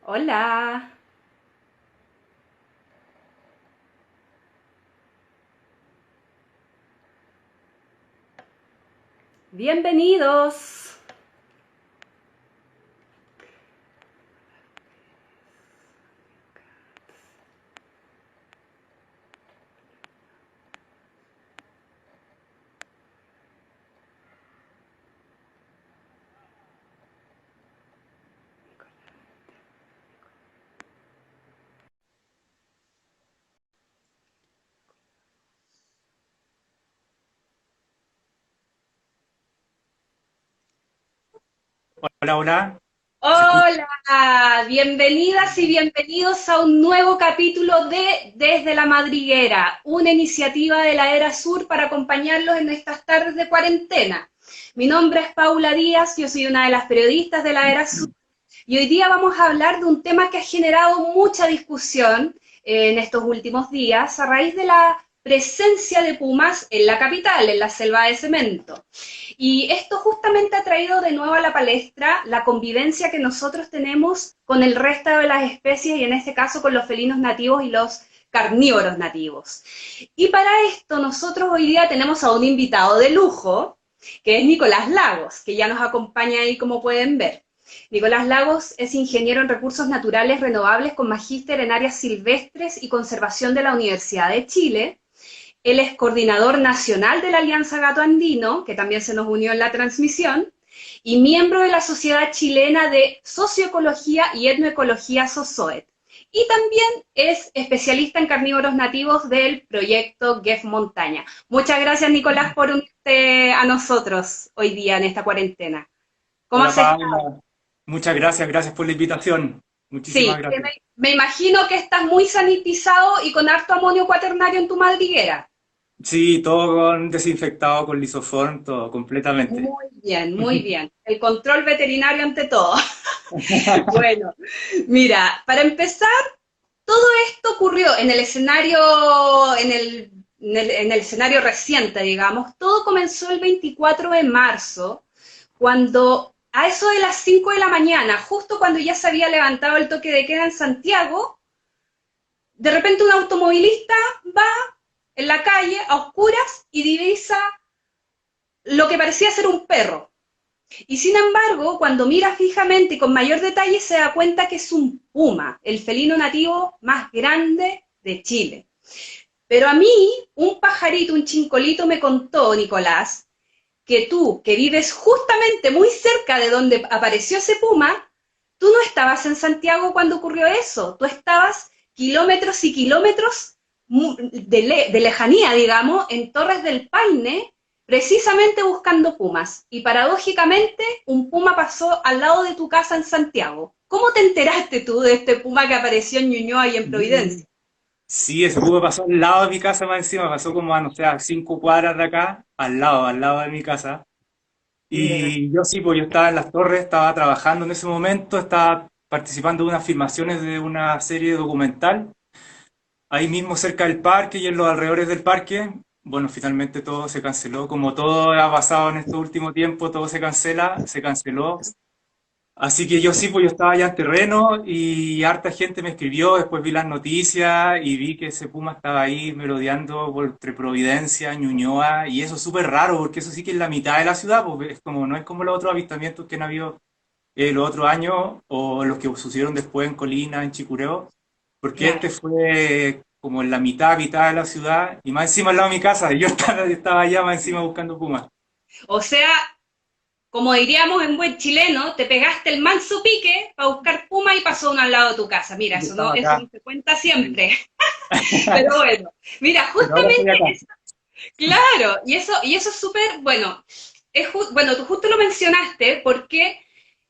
Hola, bienvenidos. Hola, hola. ¿Se escucha? Hola, bienvenidas y bienvenidos a un nuevo capítulo de Desde la Madriguera, una iniciativa de la Era Sur para acompañarlos en estas tardes de cuarentena. Mi nombre es Paula Díaz, yo soy una de las periodistas de la Era Sur y hoy día vamos a hablar de un tema que ha generado mucha discusión en estos últimos días a raíz de la presencia de pumas en la capital, en la selva de cemento. Y esto justamente ha traído de nuevo a la palestra la convivencia que nosotros tenemos con el resto de las especies y en este caso con los felinos nativos y los carnívoros nativos. Y para esto nosotros hoy día tenemos a un invitado de lujo, que es Nicolás Lagos, que ya nos acompaña ahí como pueden ver. Nicolás Lagos es ingeniero en recursos naturales renovables con magíster en áreas silvestres y conservación de la Universidad de Chile. Él es coordinador nacional de la Alianza Gato Andino, que también se nos unió en la transmisión, y miembro de la Sociedad Chilena de Socioecología y Etnoecología SOSOET. Y también es especialista en carnívoros nativos del proyecto GEF Montaña. Muchas gracias, Nicolás, por unirte a nosotros hoy día en esta cuarentena. ¿Cómo Hola, has estado? Paula. Muchas gracias, gracias por la invitación. Muchísimas Sí, gracias. me imagino que estás muy sanitizado y con harto amonio cuaternario en tu madriguera. Sí, todo con desinfectado, con lisoform, todo completamente. Muy bien, muy bien. El control veterinario ante todo. Bueno, mira, para empezar, todo esto ocurrió en el escenario, en el escenario reciente, digamos. Todo comenzó el 24 de marzo, cuando a eso de las 5 de la mañana, justo cuando ya se había levantado el toque de queda en Santiago, de repente un automovilista va en la calle a oscuras y divisa lo que parecía ser un perro. Y sin embargo, cuando mira fijamente y con mayor detalle, se da cuenta que es un puma, el felino nativo más grande de Chile. Pero a mí, un pajarito, un chincolito me contó, Nicolás, que tú, que vives justamente muy cerca de donde apareció ese puma, tú no estabas en Santiago cuando ocurrió eso, tú estabas kilómetros y kilómetros de lejanía, digamos, en Torres del Paine, precisamente buscando pumas. Y paradójicamente, un puma pasó al lado de tu casa en Santiago. ¿Cómo te enteraste tú de este puma que apareció en Ñuñoa y en Mm. Providencia? Sí, ese pudo pasó al lado de mi casa más encima, pasó como a, no sé, a 5 cuadras de acá, al lado de mi casa. Mira. Y yo sí, pues yo estaba en las torres, estaba trabajando en ese momento, estaba participando de unas filmaciones de una serie documental ahí mismo cerca del parque y en los alrededores del parque. Bueno, finalmente todo se canceló, como todo ha pasado en este último tiempo, todo se cancela, se canceló. Así que yo sí, pues yo estaba allá en terreno y harta gente me escribió, después vi las noticias y vi que ese puma estaba ahí merodeando por entre Providencia, Ñuñoa, y eso es súper raro, porque eso sí que es la mitad de la ciudad, pues es como, no es como los otros avistamientos que han habido los otros años o los que sucedieron después en Colina, en Chicureo, porque Claro. este fue como en la mitad de la ciudad y más encima al lado de mi casa, y yo estaba allá más encima buscando pumas. O sea, como diríamos en buen chileno, te pegaste el manso pique para buscar puma y pasó uno al lado de tu casa. Mira, Yo estaba eso no acá, se cuenta sí. siempre. Pero bueno, mira, Pero ahora estoy justamente acá. eso, claro, y eso es súper, bueno, bueno, tú justo lo mencionaste porque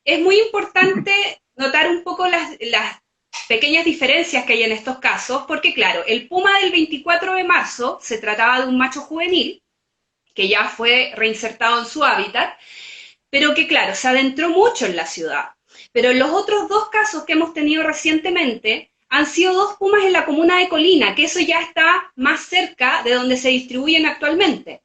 es muy importante notar un poco las pequeñas diferencias que hay en estos casos, porque claro, el puma del 24 de marzo se trataba de un macho juvenil que ya fue reinsertado en su hábitat, pero que claro, se adentró mucho en la ciudad. Pero en los otros dos casos que hemos tenido recientemente han sido dos pumas en la comuna de Colina, que eso ya está más cerca de donde se distribuyen actualmente.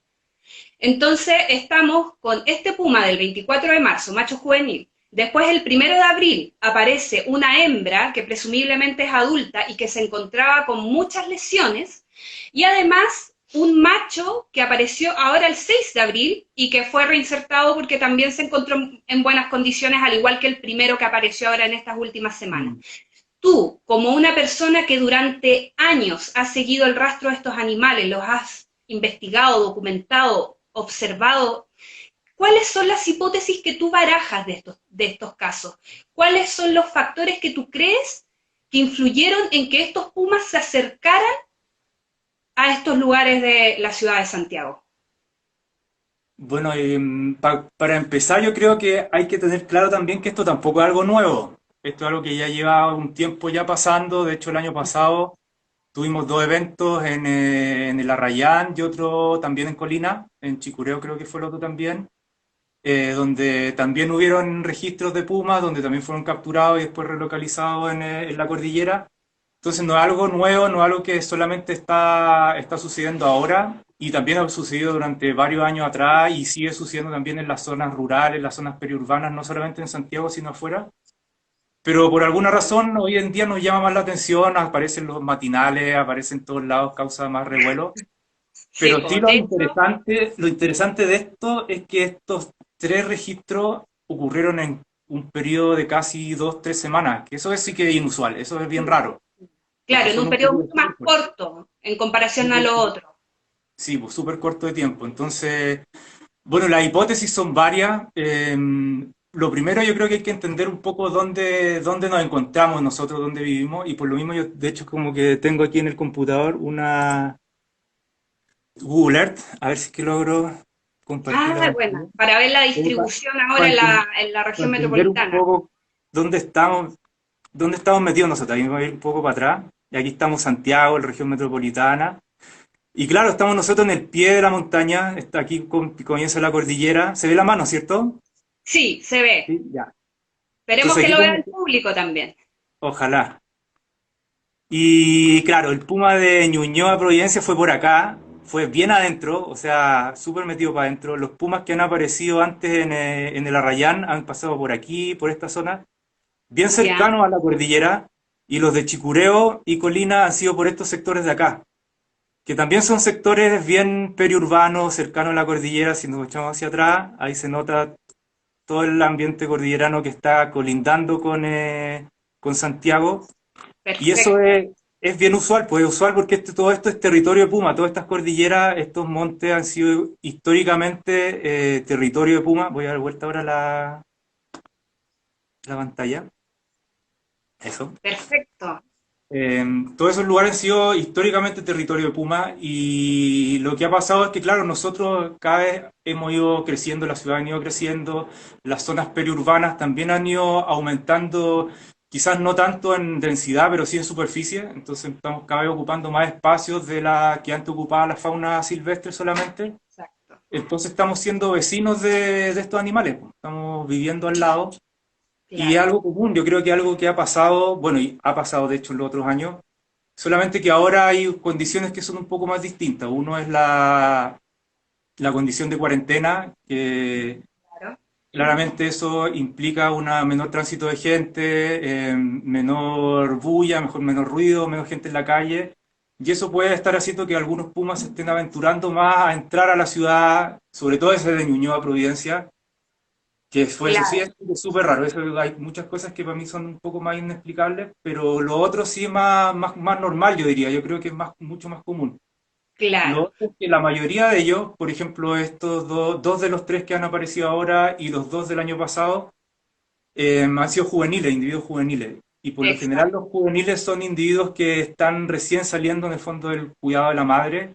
Entonces estamos con este puma del 24 de marzo, macho juvenil, Después, el 1 de abril, aparece una hembra que presumiblemente es adulta y que se encontraba con muchas lesiones, y además un macho que apareció ahora el 6 de abril y que fue reinsertado porque también se encontró en buenas condiciones, al igual que el primero que apareció ahora en estas últimas semanas. Mm. Tú, como una persona que durante años has seguido el rastro de estos animales, los has investigado, documentado, observado, ¿cuáles son las hipótesis que tú barajas de estos casos? ¿Cuáles son los factores que tú crees que influyeron en que estos pumas se acercaran a estos lugares de la ciudad de Santiago? Bueno, para empezar, yo creo que hay que tener claro también que esto tampoco es algo nuevo. Esto es algo que ya lleva un tiempo ya pasando. De hecho, el año pasado tuvimos dos eventos en el Arrayán y otro también en Colina, en Chicureo creo que fue el otro también, donde también hubieron registros de pumas, donde también fueron capturados y después relocalizados en la cordillera. Entonces no es algo nuevo, no es algo que solamente está sucediendo ahora, y también ha sucedido durante varios años atrás y sigue sucediendo también en las zonas rurales, las zonas periurbanas, no solamente en Santiago, sino afuera. Pero por alguna razón hoy en día nos llama más la atención, aparecen los matinales, aparecen en todos lados, causa más revuelo. Sí, Pero sí de hecho, lo interesante de esto es que estos tres registros ocurrieron en un periodo de casi 2, 3 semanas, que eso es sí que es inusual, eso es bien raro, claro, porque en fue un en un periodo periodo mucho más súper corto. corto en comparación a lo otro. Sí, pues súper corto de tiempo. Entonces, bueno, las hipótesis son varias. Lo primero yo creo que hay que entender un poco dónde nos encontramos nosotros, dónde vivimos, y por lo mismo yo, de hecho, como que tengo aquí en el computador una Google Earth, a ver si es que logro compartir la Ah, bueno, pantalla. para ver la Como distribución ahora para en la para región entender un metropolitana. poco dónde estamos, dónde estamos metidos nosotros. Ahí me voy a ir un poco para atrás. Y aquí estamos Santiago, la región metropolitana. Y claro, estamos nosotros en el pie de la montaña, está aquí comienza la cordillera. Se ve la mano, ¿cierto? Sí, se ve. Sí, ya. Esperemos Entonces que aquí lo vea como, el público también. ojalá. Y claro, el puma de Ñuñoa, Providencia, fue por acá, fue bien adentro, o sea, súper metido para adentro. Los pumas que han aparecido antes en el Arrayán han pasado por aquí, por esta zona, bien Ya, cercanos a la cordillera, y los de Chicureo y Colina han sido por estos sectores de acá, que también son sectores bien periurbanos, cercanos a la cordillera. Si nos echamos hacia atrás, ahí se nota todo el ambiente cordillerano que está colindando con Santiago. Y eso perfecto. es bien usual, pues es usual porque todo esto es territorio de Puma, todas estas cordilleras, estos montes han sido históricamente territorio de Puma. Voy a dar vuelta ahora la pantalla. Eso. Perfecto. Todos esos lugares han sido históricamente territorio de Puma, y lo que ha pasado es que, claro, nosotros cada vez hemos ido creciendo, la ciudad ha ido creciendo, las zonas periurbanas también han ido aumentando, quizás no tanto en densidad, pero sí en superficie. Entonces estamos cada vez ocupando más espacios de la que antes ocupaba la fauna silvestre solamente. Exacto. Entonces estamos siendo vecinos de estos animales, pues. Estamos viviendo al lado. Y es Claro. algo común, yo creo que algo que ha pasado, bueno, y ha pasado de hecho en los otros años, solamente que ahora hay condiciones que son un poco más distintas. Uno es la condición de cuarentena, que Claro. claramente eso implica un menor tránsito de gente, menor bulla, menor ruido, menos gente en la calle. Y eso puede estar haciendo que algunos pumas se estén aventurando más a entrar a la ciudad, sobre todo ese de Ñuñoa, Providencia, que fue eso sí, Claro. es súper raro. Eso, hay muchas cosas que para mí son un poco más inexplicables, pero lo otro sí es más normal, yo diría. Yo creo que es mucho más común. Lo Claro. otro es que la mayoría de ellos, por ejemplo, estos dos de los tres que han aparecido ahora y los dos del año pasado, han sido juveniles, individuos juveniles. Y por lo general Exacto. los juveniles son individuos que están recién saliendo en el fondo del cuidado de la madre.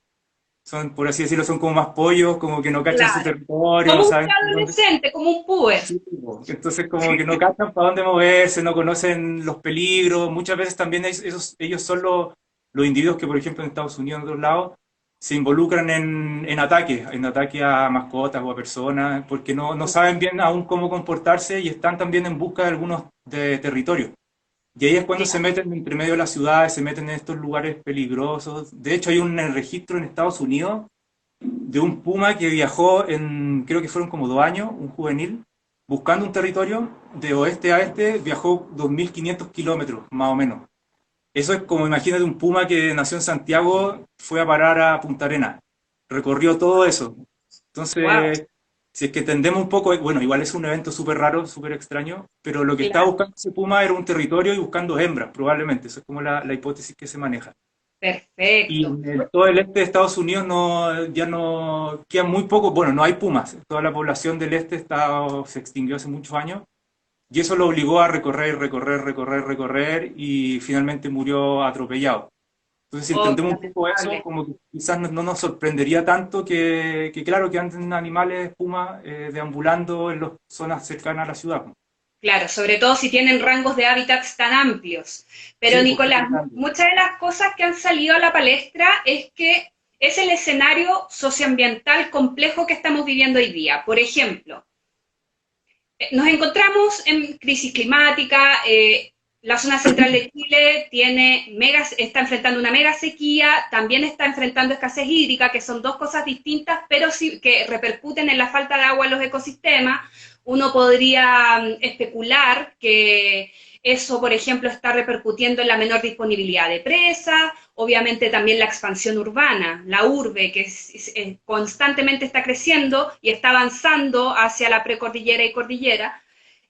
Son, por así decirlo, son como más pollos, como que no cachan su Claro. territorio, no Como un saben dónde. adolescente, como un puber. Sí, po. Entonces como que no cachan para dónde moverse, no conocen los peligros. Muchas veces también ellos son los individuos que, por ejemplo, en Estados Unidos, en otros lados, se involucran en ataques a mascotas o a personas, porque no saben bien aún cómo comportarse y están también en busca de algunos de territorios. Y ahí es cuando se Claro. meten entre medio de las ciudades, se meten en estos lugares peligrosos. De hecho, hay un registro en Estados Unidos de un puma que viajó creo que fueron como 2 años, un juvenil, buscando un territorio de oeste a este, viajó 2.500 kilómetros, más o menos. Eso es como, imagínate, un puma que nació en Santiago, fue a parar a Punta Arenas, recorrió todo eso. Wow, Entonces, si es que entendemos un poco, bueno, igual es un evento súper raro, súper extraño, pero lo que estaba claro, buscando ese puma era un territorio y buscando hembras, probablemente. Eso es como la hipótesis que se maneja. Y perfecto. en todo el este de Estados Unidos ya no quedan muy pocos, bueno, no hay pumas. Toda la población del este se extinguió hace muchos años. Y eso lo obligó a recorrer, recorrer, recorrer, recorrer y finalmente murió atropellado. Entonces, si Oh, qué entendemos un poco eso, lamentable. como que quizás no nos sorprendería tanto claro, que anden animales, pumas, deambulando en las zonas cercanas a la ciudad. Claro, sobre todo si tienen rangos de hábitats tan amplios. Pero Sí, pues Nicolás, súper grande. muchas de las cosas que han salido a la palestra es que es el escenario socioambiental complejo que estamos viviendo hoy día. Por ejemplo, nos encontramos en crisis climática, la zona central de Chile está enfrentando una mega sequía, también está enfrentando escasez hídrica, que son dos cosas distintas, pero sí que repercuten en la falta de agua en los ecosistemas. Uno podría especular que eso, por ejemplo, está repercutiendo en la menor disponibilidad de presas, obviamente también la expansión urbana, la urbe, que constantemente está creciendo y está avanzando hacia la precordillera y cordillera.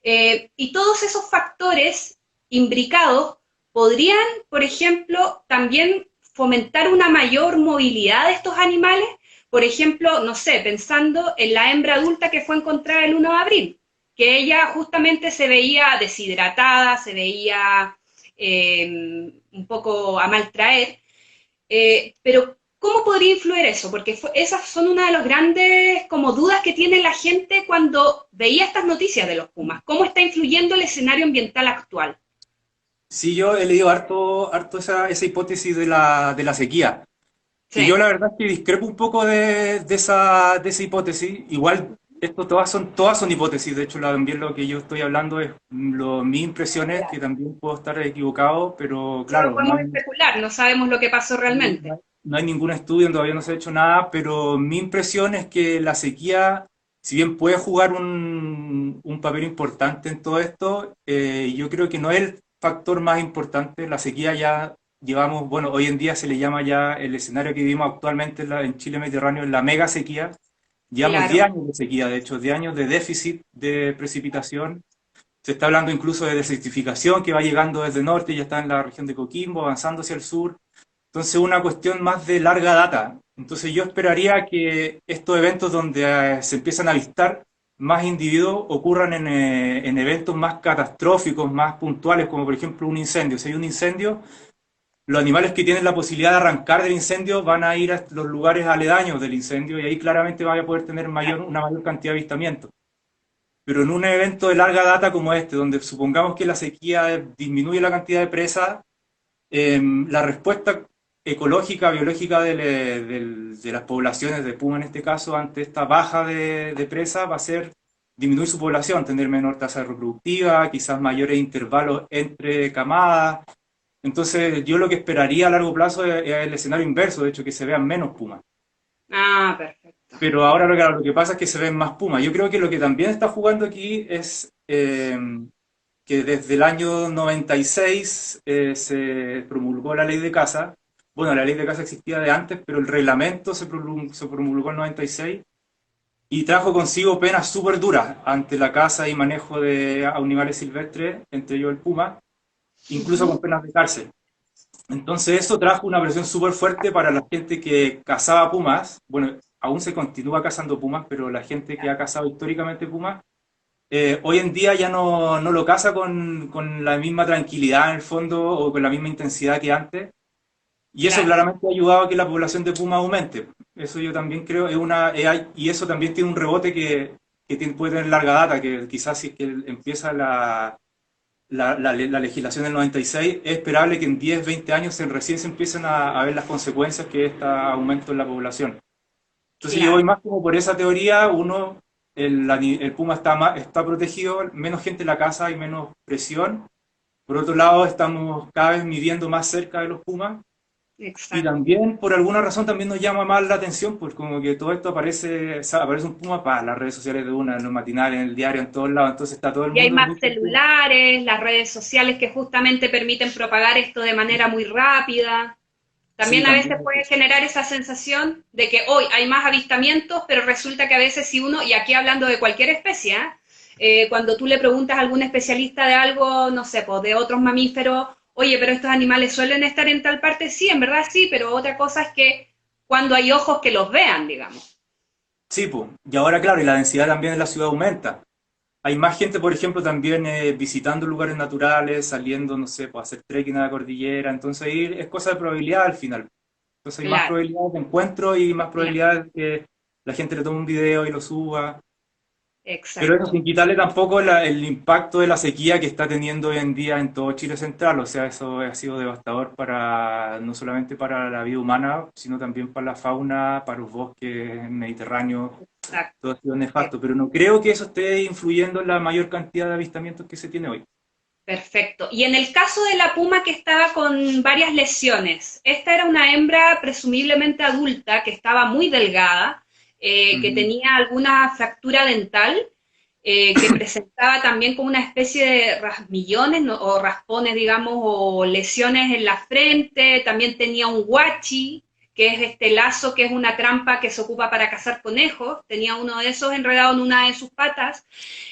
Y todos esos factores imbricados podrían, por ejemplo, también fomentar una mayor movilidad de estos animales, por ejemplo, no sé, pensando en la hembra adulta que fue encontrada el 1 de abril, que ella justamente se veía deshidratada, se veía un poco a maltraer, pero ¿cómo podría influir eso? Porque esas son una de las grandes como dudas que tiene la gente cuando veía estas noticias de los pumas. ¿Cómo está influyendo el escenario ambiental actual? Sí, yo he leído harto esa hipótesis de la sequía. Y yo Sí, la verdad es que discrepo un poco de esa hipótesis. Igual, todas son hipótesis. De hecho, también lo que yo estoy hablando es mis impresiones, que claro. también puedo estar equivocado, pero Solo claro, no podemos hay, especular, no sabemos lo que pasó realmente. no hay ningún estudio, todavía no se ha hecho nada, pero mi impresión es que la sequía, si bien puede jugar un papel importante en todo esto, yo creo que no es el factor más importante. La sequía ya llevamos, bueno, hoy en día se le llama ya el escenario que vivimos actualmente en Chile Mediterráneo, la mega sequía. Llevamos Claro, 10 años de sequía, de hecho, 10 años de déficit de precipitación. Se está hablando incluso de desertificación que va llegando desde el norte, ya está en la región de Coquimbo, avanzando hacia el sur. Entonces, una cuestión más de larga data. Entonces, yo esperaría que estos eventos donde se empiezan a avistar más individuos ocurran en eventos más catastróficos, más puntuales, como por ejemplo un incendio. Si hay un incendio, los animales que tienen la posibilidad de arrancar del incendio van a ir a los lugares aledaños del incendio y ahí claramente van a poder tener una mayor cantidad de avistamientos. Pero en un evento de larga data como este, donde supongamos que la sequía disminuye la cantidad de presas, la respuesta ecológica, biológica de las poblaciones de puma en este caso ante esta baja de presa va a ser disminuir su población, tener menor tasa reproductiva, quizás mayores intervalos entre camadas. Entonces yo lo que esperaría a largo plazo es el escenario inverso, de hecho que se vean menos pumas. ah, perfecto. Pero ahora lo que pasa es que se ven más pumas. Yo creo que lo que también está jugando aquí es que desde el año 96 se promulgó la ley de caza. Bueno, la ley de caza existía de antes, pero el reglamento se promulgó en 96 y trajo consigo penas súper duras ante la caza y manejo de animales silvestres, entre ellos el puma, incluso con Ujú. penas de cárcel. Entonces eso trajo una presión súper fuerte para la gente que cazaba pumas. Bueno, aún se continúa cazando pumas, pero la gente que ha cazado históricamente pumas hoy en día ya no lo caza con la misma tranquilidad en el fondo o con la misma intensidad que antes. Y eso Claro, claramente ha ayudado a que la población de puma aumente. Eso yo también creo, y eso también tiene un rebote que puede tener larga data, que quizás si es que empieza la legislación del 96, es esperable que en 10, 20 años recién se empiecen a ver las consecuencias que este aumento en la población. Entonces yo voy claro. más como por esa teoría, el puma está protegido, menos gente en la casa y menos presión. Por otro lado, estamos cada vez midiendo más cerca de los pumas Y exacto. también, por alguna razón, también nos llama más la atención, pues como que todo esto aparece, o sea, aparece un puma para las redes sociales de una, en los matinales, en el diario, en todos lados, entonces está todo el Y hay mundo muy más pendiente. celulares, las redes sociales que justamente permiten propagar esto de manera muy rápida. Sí, También a también. veces puede generar esa sensación de que hoy hay más avistamientos, pero resulta que a veces si uno, y aquí hablando de cualquier especie, cuando tú le preguntas a algún especialista de algo, no sé, pues de otros mamíferos, oye, pero estos animales suelen estar en tal parte, sí, en verdad sí, pero otra cosa es que cuando hay ojos que los vean, digamos. Sí, pues. Y ahora, claro, y la densidad también en la ciudad aumenta. Hay más gente, por ejemplo, también visitando lugares naturales, saliendo, no sé, pues, a hacer trekking a la cordillera. Entonces ahí es cosa de probabilidad al final. Entonces hay más Claro, probabilidades de encuentro y más claro, probabilidades de que la gente le tome un video y lo suba. Pero eso exacto. sin quitarle tampoco el impacto de la sequía que está teniendo hoy en día en todo Chile central. O sea, eso ha sido devastador para, no solamente para la vida humana, sino también para la fauna, para los bosques mediterráneos. Exacto. Todo ha sido nefasto. Pero no creo que eso esté influyendo en la mayor cantidad de avistamientos que se tiene hoy. Perfecto. Y en el caso de la puma que estaba con varias lesiones, esta era una hembra presumiblemente adulta que estaba muy delgada, que Ujú. tenía alguna fractura dental, que presentaba también como una especie de rasmillones, ¿no? O raspones, digamos, o lesiones en la frente. También tenía un guachi, que es este lazo que es una trampa que se ocupa para cazar conejos. Tenía uno de esos enredado en una de sus patas.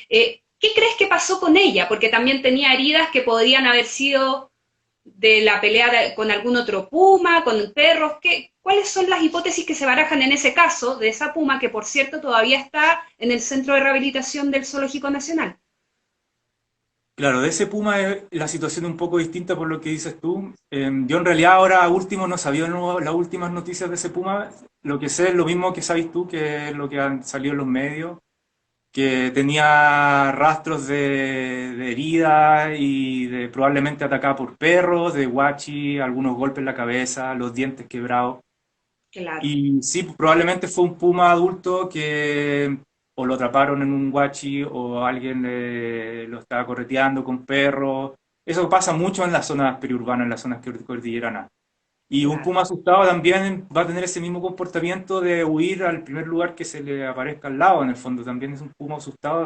¿Qué crees que pasó con ella? Porque también tenía heridas que podrían haber sido de la pelea con algún otro puma, con perros. ¿Cuáles son las hipótesis que se barajan en ese caso de esa puma que, por cierto, todavía está en el centro de rehabilitación del Zoológico Nacional? Claro, de ese Puma la situación es un poco distinta por lo que dices tú. Yo en realidad ahora último no sabía las últimas noticias de ese Puma. Lo que sé es lo mismo que sabes tú, que es lo que han salido en los medios, que tenía rastros de heridas y de probablemente atacada por perros, de guachi, algunos golpes en la cabeza, los dientes quebrados. Claro, Y sí, probablemente fue un puma adulto que o lo atraparon en un guachi o alguien lo estaba correteando con perros. Eso pasa mucho en las zonas periurbanas, en las zonas cordilleranas. Y un claro. puma asustado también va a tener ese mismo comportamiento de huir al primer lugar que se le aparezca al lado. En el fondo también es un puma asustado.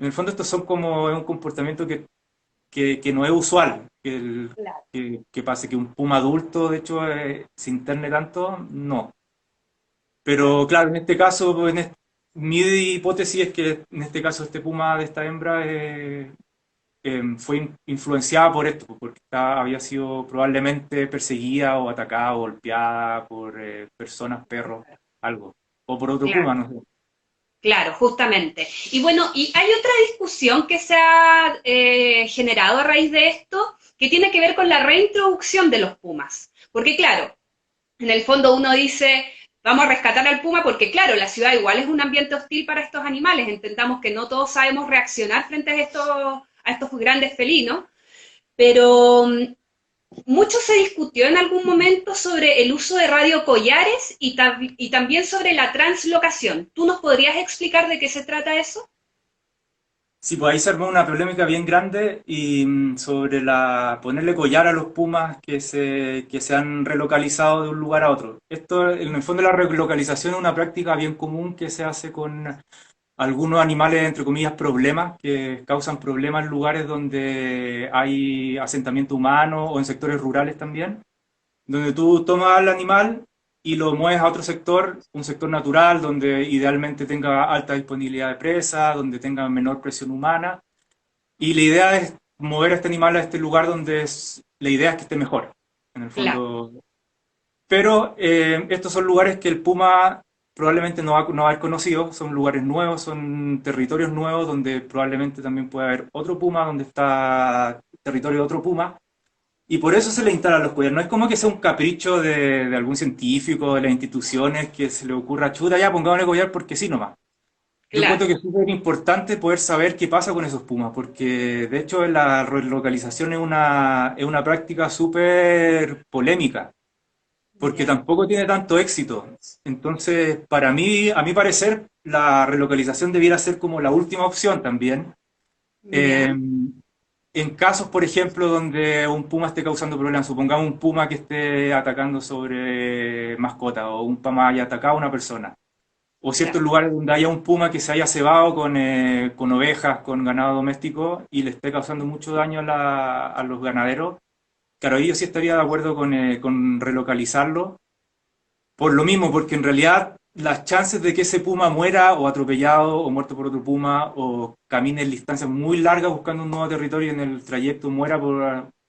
En el fondo estos son como es un comportamiento que no es usual. Claro. Que pase que un puma adulto, de hecho, se interne tanto, no. Claro. Pero claro, en este caso, pues, mi hipótesis es que en este caso este puma de esta hembra fue influenciada por esto, pues, porque había sido probablemente perseguida o atacada o golpeada por personas, perros, algo. O por otro Claro. puma, no sé. Claro, justamente. Y bueno, y hay otra discusión que se ha generado a raíz de esto, que tiene que ver con la reintroducción de los pumas. Porque claro, en el fondo uno dice, vamos a rescatar al puma porque claro, la ciudad igual es un ambiente hostil para estos animales. Intentamos que no todos sabemos reaccionar frente a estos grandes felinos, pero mucho se discutió en algún momento sobre el uso de radiocollares y también sobre la translocación. ¿Tú nos podrías explicar de qué se trata eso? Sí, pues ahí se armó una polémica bien grande y sobre ponerle collar a los pumas que se han relocalizado de un lugar a otro. Esto, en el fondo, la relocalización es una práctica bien común que se hace con algunos animales, entre comillas, problemas, que causan problemas en lugares donde hay asentamiento humano o en sectores rurales también, donde tú tomas al animal y lo mueves a otro sector, un sector natural, donde idealmente tenga alta disponibilidad de presa, donde tenga menor presión humana, y la idea es mover a este animal a este lugar donde la idea es que esté mejor, en el Claro, fondo. Pero estos son lugares que el puma probablemente no va a haber conocido, son lugares nuevos, son territorios nuevos donde probablemente también puede haber otro puma, donde está territorio de otro puma, y por eso se le instalan los collares. No es como que sea un capricho de algún científico, de las instituciones, que se le ocurra, chuta, ya pongámosle collar porque sí nomás. Yo claro, encuentro que es súper importante poder saber qué pasa con esos pumas, porque de hecho la relocalización es una práctica súper polémica porque ya, tampoco tiene tanto éxito. Entonces, para mí, a mi parecer, la relocalización debiera ser como la última opción también. Eh, ya, en casos, por ejemplo, donde un puma esté causando problemas, supongamos un puma que esté atacando sobre mascota o un puma haya atacado a una persona, o ciertos Ya, lugares donde haya un puma que se haya cebado con ovejas, con ganado doméstico y le esté causando mucho daño a los ganaderos, claro, ahí yo sí estaría de acuerdo con relocalizarlo. Por lo mismo, porque en realidad las chances de que ese puma muera o atropellado o muerto por otro puma o camine en distancias muy largas buscando un nuevo territorio y en el trayecto muera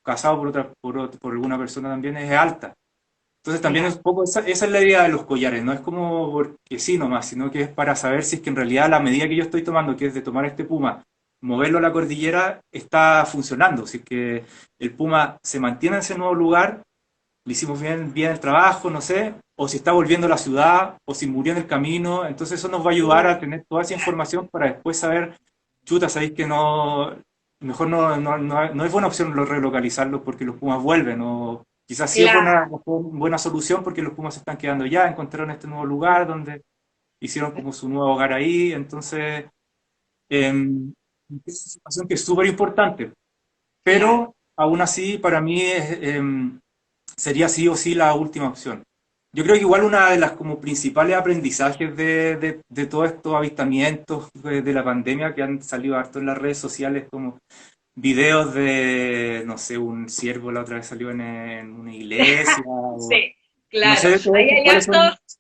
cazado por alguna persona también es alta. Entonces también es claro, un poco esa es la idea de los collares, no es como porque sí nomás, sino que es para saber si es que en realidad la medida que yo estoy tomando, que es de tomar este puma, moverlo a la cordillera, está funcionando. Si es que el puma se mantiene en ese nuevo lugar, le hicimos bien el trabajo, no sé, o si está volviendo a la ciudad, o si murió en el camino, entonces eso nos va a ayudar a tener toda esa claro, información para después saber, chuta, sabéis que no, mejor no es buena opción relocalizarlos porque los Pumas vuelven, o quizás sí es claro, buena solución porque los Pumas se están quedando ya, encontraron este nuevo lugar donde hicieron como su nuevo hogar ahí, entonces, es una situación que es súper importante, claro. pero aún así para mí sería sí o sí la última opción. Yo creo que igual una de las como principales aprendizajes de todos estos avistamientos de la pandemia que han salido harto en las redes sociales, como videos de, no sé, un ciervo la otra vez salió en una iglesia, o Sí, no sé claro. de todo Ahí esto, hay cuáles son. hartos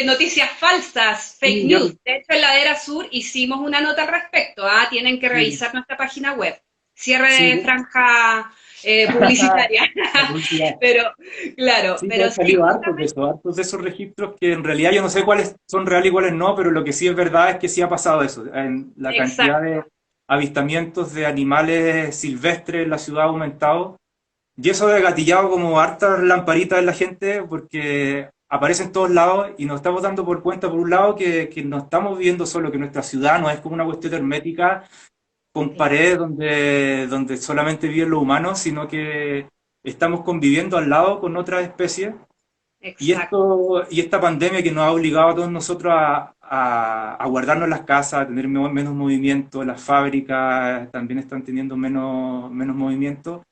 noticias falsas, fake Sí, yo, news. De hecho, en la Era Sur hicimos una nota al respecto. Ah, tienen que sí, revisar nuestra página web. Cierre sí, de franja publicitaria. la publicidad. Pero, claro, Sí, que pero han sí, salido justamente. hartos de esos registros que en realidad yo no sé cuáles son reales y cuáles no, pero lo que sí es verdad es que sí ha pasado eso. En la cantidad Exacto, de avistamientos de animales silvestres en la ciudad ha aumentado. Y eso ha gatillado como hartas lamparitas en la gente porque aparece en todos lados y nos estamos dando por cuenta, por un lado, que no estamos viviendo solo, que nuestra ciudad no es como una cuestión hermética con claro, paredes donde solamente viven los humanos, sino que estamos conviviendo al lado con otras especies exacto. y esta pandemia que nos ha obligado a todos nosotros a guardarnos en las casas, a tener menos movimiento, las fábricas también están teniendo menos movimiento,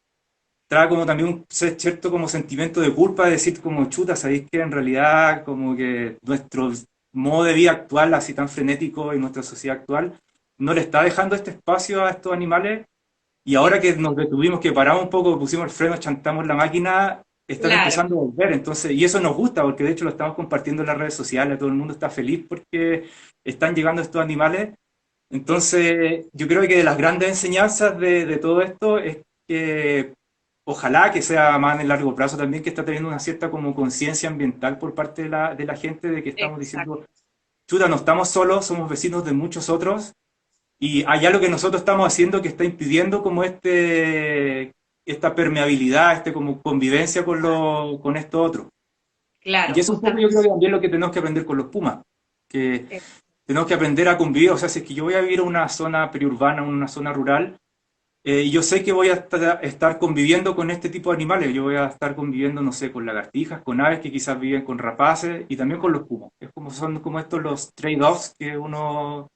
trae como también un cierto como sentimiento de culpa de decir como chuta, sabéis que en realidad como que nuestro modo de vida actual, así tan frenético y nuestra sociedad actual, no le está dejando este espacio a estos animales y ahora que nos detuvimos, que paramos un poco, pusimos el freno, chantamos la máquina, están Claro, empezando a volver. Entonces, y eso nos gusta, porque de hecho lo estamos compartiendo en las redes sociales, todo el mundo está feliz porque están llegando estos animales. Entonces, yo creo que de las grandes enseñanzas de todo esto es que ojalá que sea más en el largo plazo también, que está teniendo una cierta como conciencia ambiental por parte de la gente, de que estamos exacto. diciendo, chuta, no estamos solos, somos vecinos de muchos otros y hay algo que nosotros estamos haciendo que está impidiendo como esta permeabilidad, como convivencia con esto otro. Y Claro, eso es un poco yo justamente. creo que también lo que tenemos que aprender con los Pumas, que tenemos que aprender a convivir, o sea, si es que yo voy a vivir en una zona periurbana, en una zona rural, y yo sé que voy a estar conviviendo con este tipo de animales, yo voy a estar conviviendo, no sé, con lagartijas, con aves que quizás viven con rapaces y también con los pumas. Es como son como estos los trade-offs que uno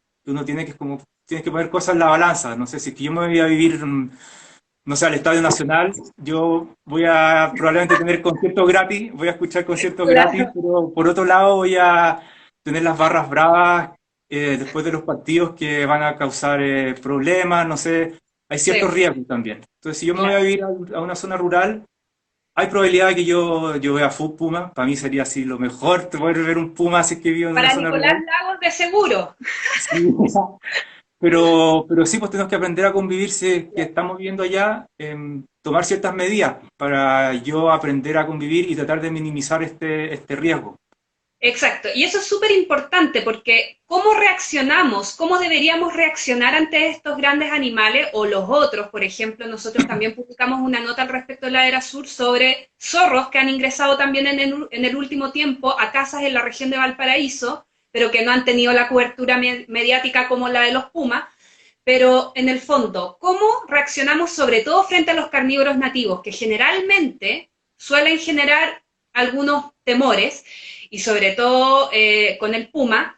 tiene que es como tienes que poner cosas en la balanza. No sé, si es que yo me voy a vivir, no sé, al Estadio Nacional, yo voy a probablemente tener conciertos gratis, voy a escuchar conciertos gratis, Claro, pero por otro lado voy a tener las barras bravas después de los partidos que van a causar problemas, no sé, hay ciertos sí, riesgos también. Entonces, si yo me voy a claro. vivir a una zona rural, hay probabilidad de que yo vea puma, para mí sería así lo mejor, poder ver un puma si es que vivo en una Para zona Nicolás rural. Lagos de seguro. Sí. Pero sí, pues tenemos que aprender a convivir si que estamos viviendo allá, tomar ciertas medidas para yo aprender a convivir y tratar de minimizar este riesgo. Exacto, y eso es súper importante porque cómo reaccionamos, cómo deberíamos reaccionar ante estos grandes animales o los otros. Por ejemplo, nosotros también publicamos una nota al respecto de la Era Sur sobre zorros que han ingresado también en el último tiempo a casas en la región de Valparaíso, pero que no han tenido la cobertura mediática como la de los pumas. Pero en el fondo, ¿cómo reaccionamos sobre todo frente a los carnívoros nativos, que generalmente suelen generar algunos temores, y sobre todo con el puma?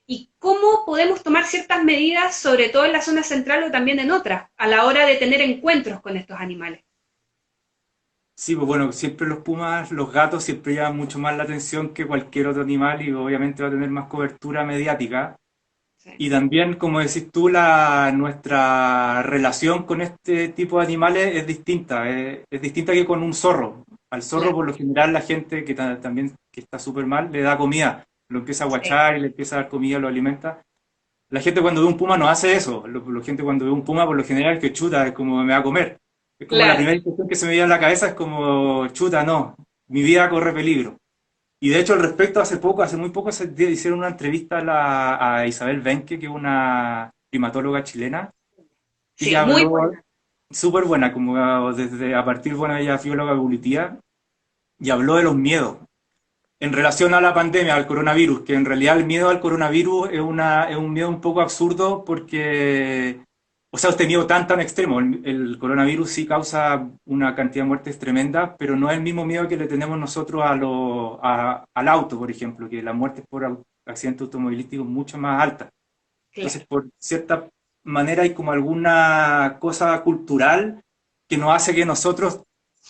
y cómo podemos tomar ciertas medidas, sobre todo en la zona central o también en otras, a la hora de tener encuentros con estos animales. Sí, pues bueno, siempre los pumas, los gatos siempre llaman mucho más la atención que cualquier otro animal y obviamente va a tener más cobertura mediática. Sí, Y también, como decís tú, nuestra relación con este tipo de animales es distinta. Es distinta que con un zorro. Al zorro, claro, por lo general, la gente que también que está súper mal le da comida. Lo empieza a sí, guachar y le empieza a dar comida, lo alimenta. La gente cuando ve un puma no hace eso. La gente cuando ve un puma, por lo general, es que chuta, es como me va a comer. Es como la claro. primera impresión que se me viene a la cabeza, es como chuta, no, mi vida corre peligro. Y de hecho, al respecto, hace muy poco se hicieron una entrevista a Isabel Benque, que es una primatóloga chilena, que Sí, ella muy habló buena. súper buena, como desde a partir, bueno, ella es bióloga evolutiva, y habló de los miedos en relación a la pandemia, al coronavirus, que en realidad el miedo al coronavirus es un miedo un poco absurdo porque, o sea, este miedo tan extremo, el coronavirus sí causa una cantidad de muertes tremenda, pero no es el mismo miedo que le tenemos nosotros al auto, por ejemplo, que las muertes por accidente automovilístico es mucho más alta. Entonces, Claro, por cierta manera hay como alguna cosa cultural que nos hace que nosotros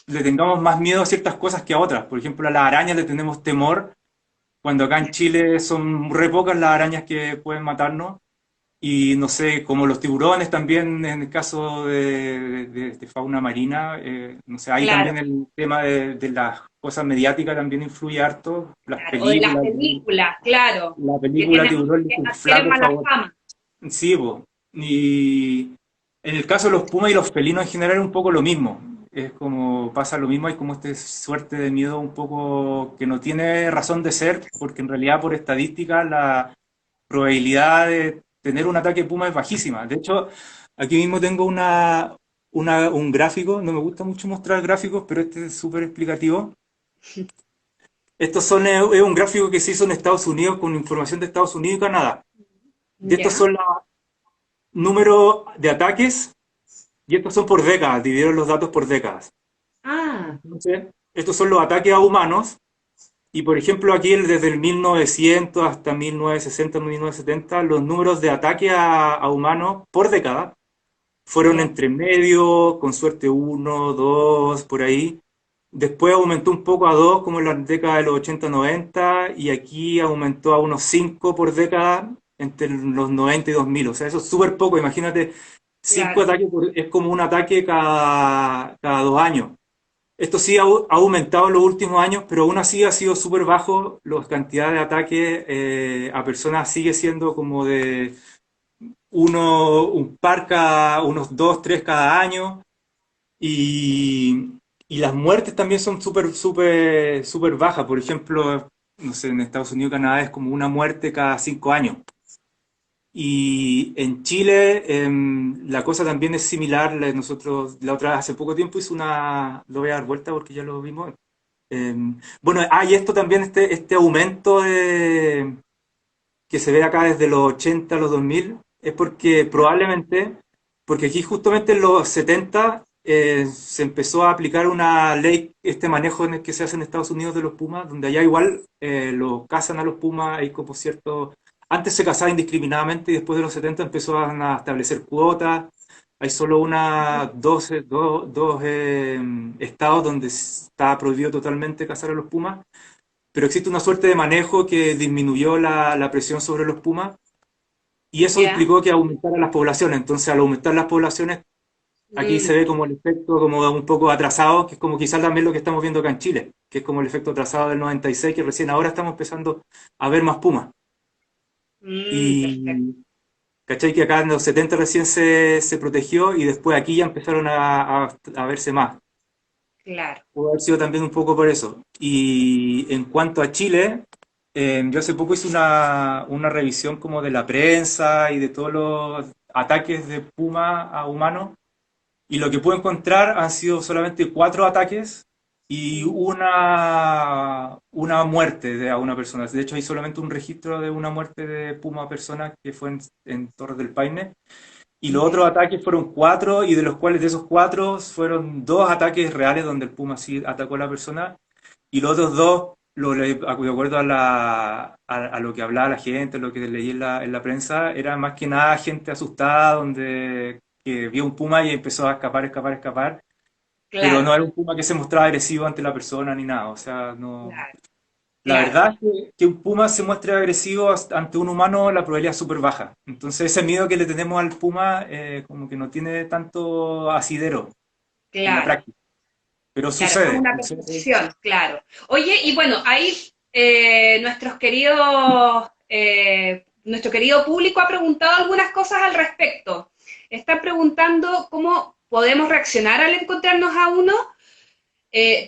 le tengamos más miedo a ciertas cosas que a otras. Por ejemplo, a las arañas le tenemos temor, cuando acá en ya. Chile son re pocas las arañas que pueden matarnos. Y no sé, como los tiburones también, en el caso de fauna marina, no sé, ahí Claro, también el tema de las cosas mediáticas también influye harto. Las claro. O de las películas, películas, claro, la que película tienen, Tiburón, que un adquieren flaco mala favor. fama. Sí, po. Y en el caso de los pumas y los felinos en general es un poco lo mismo. Es como pasa lo mismo, hay como esta suerte de miedo un poco que no tiene razón de ser, porque en realidad por estadística la probabilidad de tener un ataque puma es bajísima. De hecho, aquí mismo tengo un gráfico, no me gusta mucho mostrar gráficos, pero este es súper explicativo. Es un gráfico que se hizo en Estados Unidos con información de Estados Unidos y Canadá. Y estos Ya. son los números de ataques. Y estos son por décadas, dividieron los datos por décadas. Ah, Entonces, estos son los ataques a humanos. Y por ejemplo, aquí desde el 1900 hasta 1960, 1970, los números de ataque a humanos por década fueron ya. entre medio, con suerte uno, dos, por ahí. Después aumentó un poco a dos, como en la década de los 80, 90, y aquí aumentó a unos 5 por década entre los 90 y 2000. O sea, eso es súper poco. Imagínate, cinco Claro, ataques es como un ataque cada 2 años. Esto sí ha aumentado en los últimos años, pero aún así ha sido súper bajo. La cantidad de ataques a personas sigue siendo como de un par cada, unos dos, tres cada año. Y, y las muertes también son súper bajas. Por ejemplo, no sé, en Estados Unidos y Canadá es como una muerte cada 5 años. Y en Chile la cosa también es similar. Nosotros la otra hace poco tiempo hice lo voy a dar vuelta porque ya lo vimos. Bueno, y esto también, este aumento que se ve acá desde los 80 a los 2000, es porque probablemente, porque aquí justamente en los 70 se empezó a aplicar una ley, este manejo en el que se hace en Estados Unidos de los pumas, donde allá igual lo cazan a los pumas, hay como cierto... Antes se cazaba indiscriminadamente y después de los 70 empezó a establecer cuotas. Hay solo dos estados donde está prohibido totalmente cazar a los pumas, pero existe una suerte de manejo que disminuyó la presión sobre los pumas y eso ya. implicó que aumentara las poblaciones. Entonces, al aumentar las poblaciones, aquí se Mm, ve como el efecto como un poco atrasado, que es como quizás también lo que estamos viendo acá en Chile, que es como el efecto atrasado del 96, que recién ahora estamos empezando a ver más pumas. perfecto, Y ¿cachai? Que acá en los 70 recién se protegió y después aquí ya empezaron a verse más. claro. Pudo haber sido también un poco por eso. Y en cuanto a Chile, yo hace poco hice una revisión como de la prensa y de todos los ataques de puma a humanos. Y lo que pude encontrar han sido solamente 4 ataques y una muerte a una persona. De hecho, hay solamente un registro de una muerte de puma a persona que fue en Torres del Paine. Y los otros Ya. ataques fueron 4, y de los cuales de esos 4 fueron 2 ataques reales donde el puma sí atacó a la persona, y los otros 2 de acuerdo a lo que hablaba la gente, lo que leí en la prensa, era más que nada gente asustada, donde que vio un puma y empezó a escapar, escapar, escapar, pero Claro, no era un puma que se mostraba agresivo ante la persona ni nada, o sea, no... claro, La claro. verdad es que un puma se muestre agresivo ante un humano, la probabilidad es súper baja. Entonces ese miedo que le tenemos al puma como que no tiene tanto asidero en la Claro. práctica, pero Claro, es como sucede, una sucede. percepción, claro. Oye, y bueno, ahí nuestro querido público ha preguntado algunas cosas al respecto. Están preguntando cómo podemos reaccionar al encontrarnos a uno,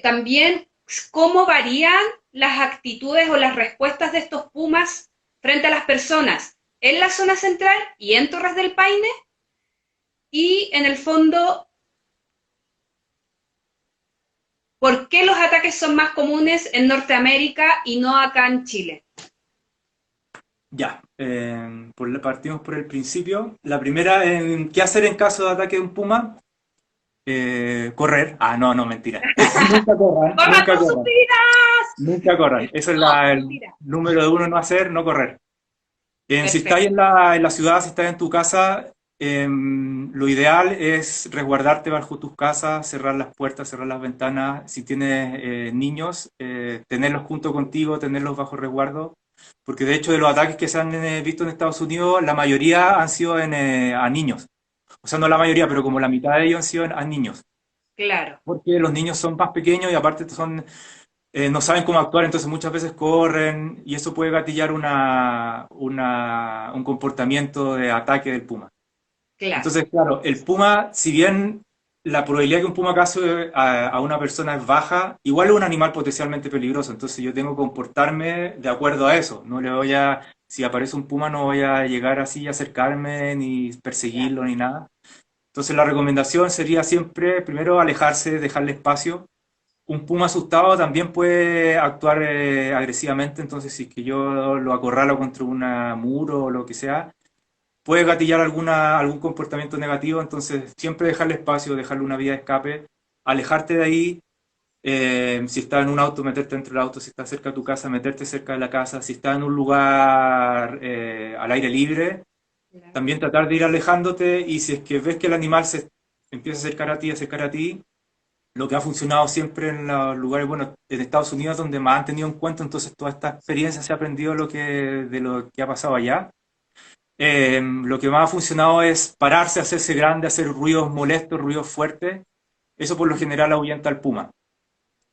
también cómo varían las actitudes o las respuestas de estos pumas frente a las personas en la zona central y en Torres del Paine, y en el fondo ¿por qué los ataques son más comunes en Norteamérica y no acá en Chile? Ya, partimos por el principio. La primera, ¿qué hacer en caso de ataque de un puma? Correr. Ah, no, no, mentira. Nunca corran, ¡Corran nunca por sus corran, vidas! nunca corran. Eso es No, el mentira. número uno, no hacer, no correr. Si estás Perfecto. en la ciudad, si estás en tu casa, lo ideal es resguardarte bajo tus casas, cerrar las puertas, cerrar las ventanas. Si tienes niños, tenerlos junto contigo, tenerlos bajo resguardo. Porque de hecho de los ataques que se han visto en Estados Unidos, la mayoría han sido a niños. O sea, no la mayoría, pero como la mitad de ellos han sido a niños. Claro, Porque los niños son más pequeños y aparte no saben cómo actuar, entonces muchas veces corren y eso puede gatillar un comportamiento de ataque del puma. claro. Entonces, claro, el puma, si bien la probabilidad que un puma case a una persona es baja, igual es un animal potencialmente peligroso, entonces yo tengo que comportarme de acuerdo a eso. No le voy a, si aparece un puma, no voy a llegar así a acercarme, ni Claro. perseguirlo, ni nada. Entonces la recomendación sería siempre, primero, alejarse, dejarle espacio. Un puma asustado también puede actuar agresivamente, entonces si es que yo lo acorralo contra un muro o lo que sea, puede gatillar algún comportamiento negativo, entonces siempre dejarle espacio, dejarle una vía de escape, alejarte de ahí, si estás en un auto, meterte dentro del auto, si estás cerca de tu casa, meterte cerca de la casa, si estás en un lugar al aire libre, Claro. también tratar de ir alejándote y si es que ves que el animal se empieza a acercar a ti, lo que ha funcionado siempre en los lugares, bueno, en Estados Unidos donde más han tenido en cuenta, entonces toda esta experiencia se ha aprendido de lo que ha pasado allá. Lo que más ha funcionado es pararse, hacerse grande, hacer ruidos molestos, ruidos fuertes. Eso por lo general ahuyenta al puma.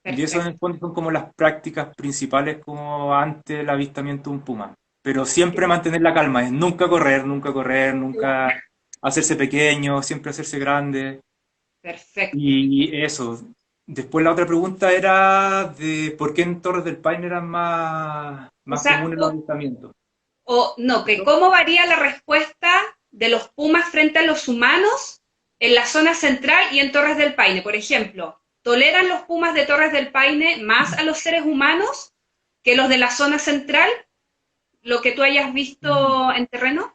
Y eso en el Perfecto. fondo son como las prácticas principales como ante el avistamiento de un puma. Pero siempre Claro, mantener la calma, es nunca correr, nunca correr, claro. nunca hacerse pequeño, siempre hacerse grande. Perfecto. Y eso. Después la otra pregunta era de por qué en Torres del Paine eran O más sea, comunes los avistamientos. o no, que cómo varía la respuesta de los pumas frente a los humanos en la zona central y en Torres del Paine. Por ejemplo, ¿toleran los pumas de Torres del Paine más a los seres humanos que los de la zona central? Lo que tú hayas Mm. visto en terreno.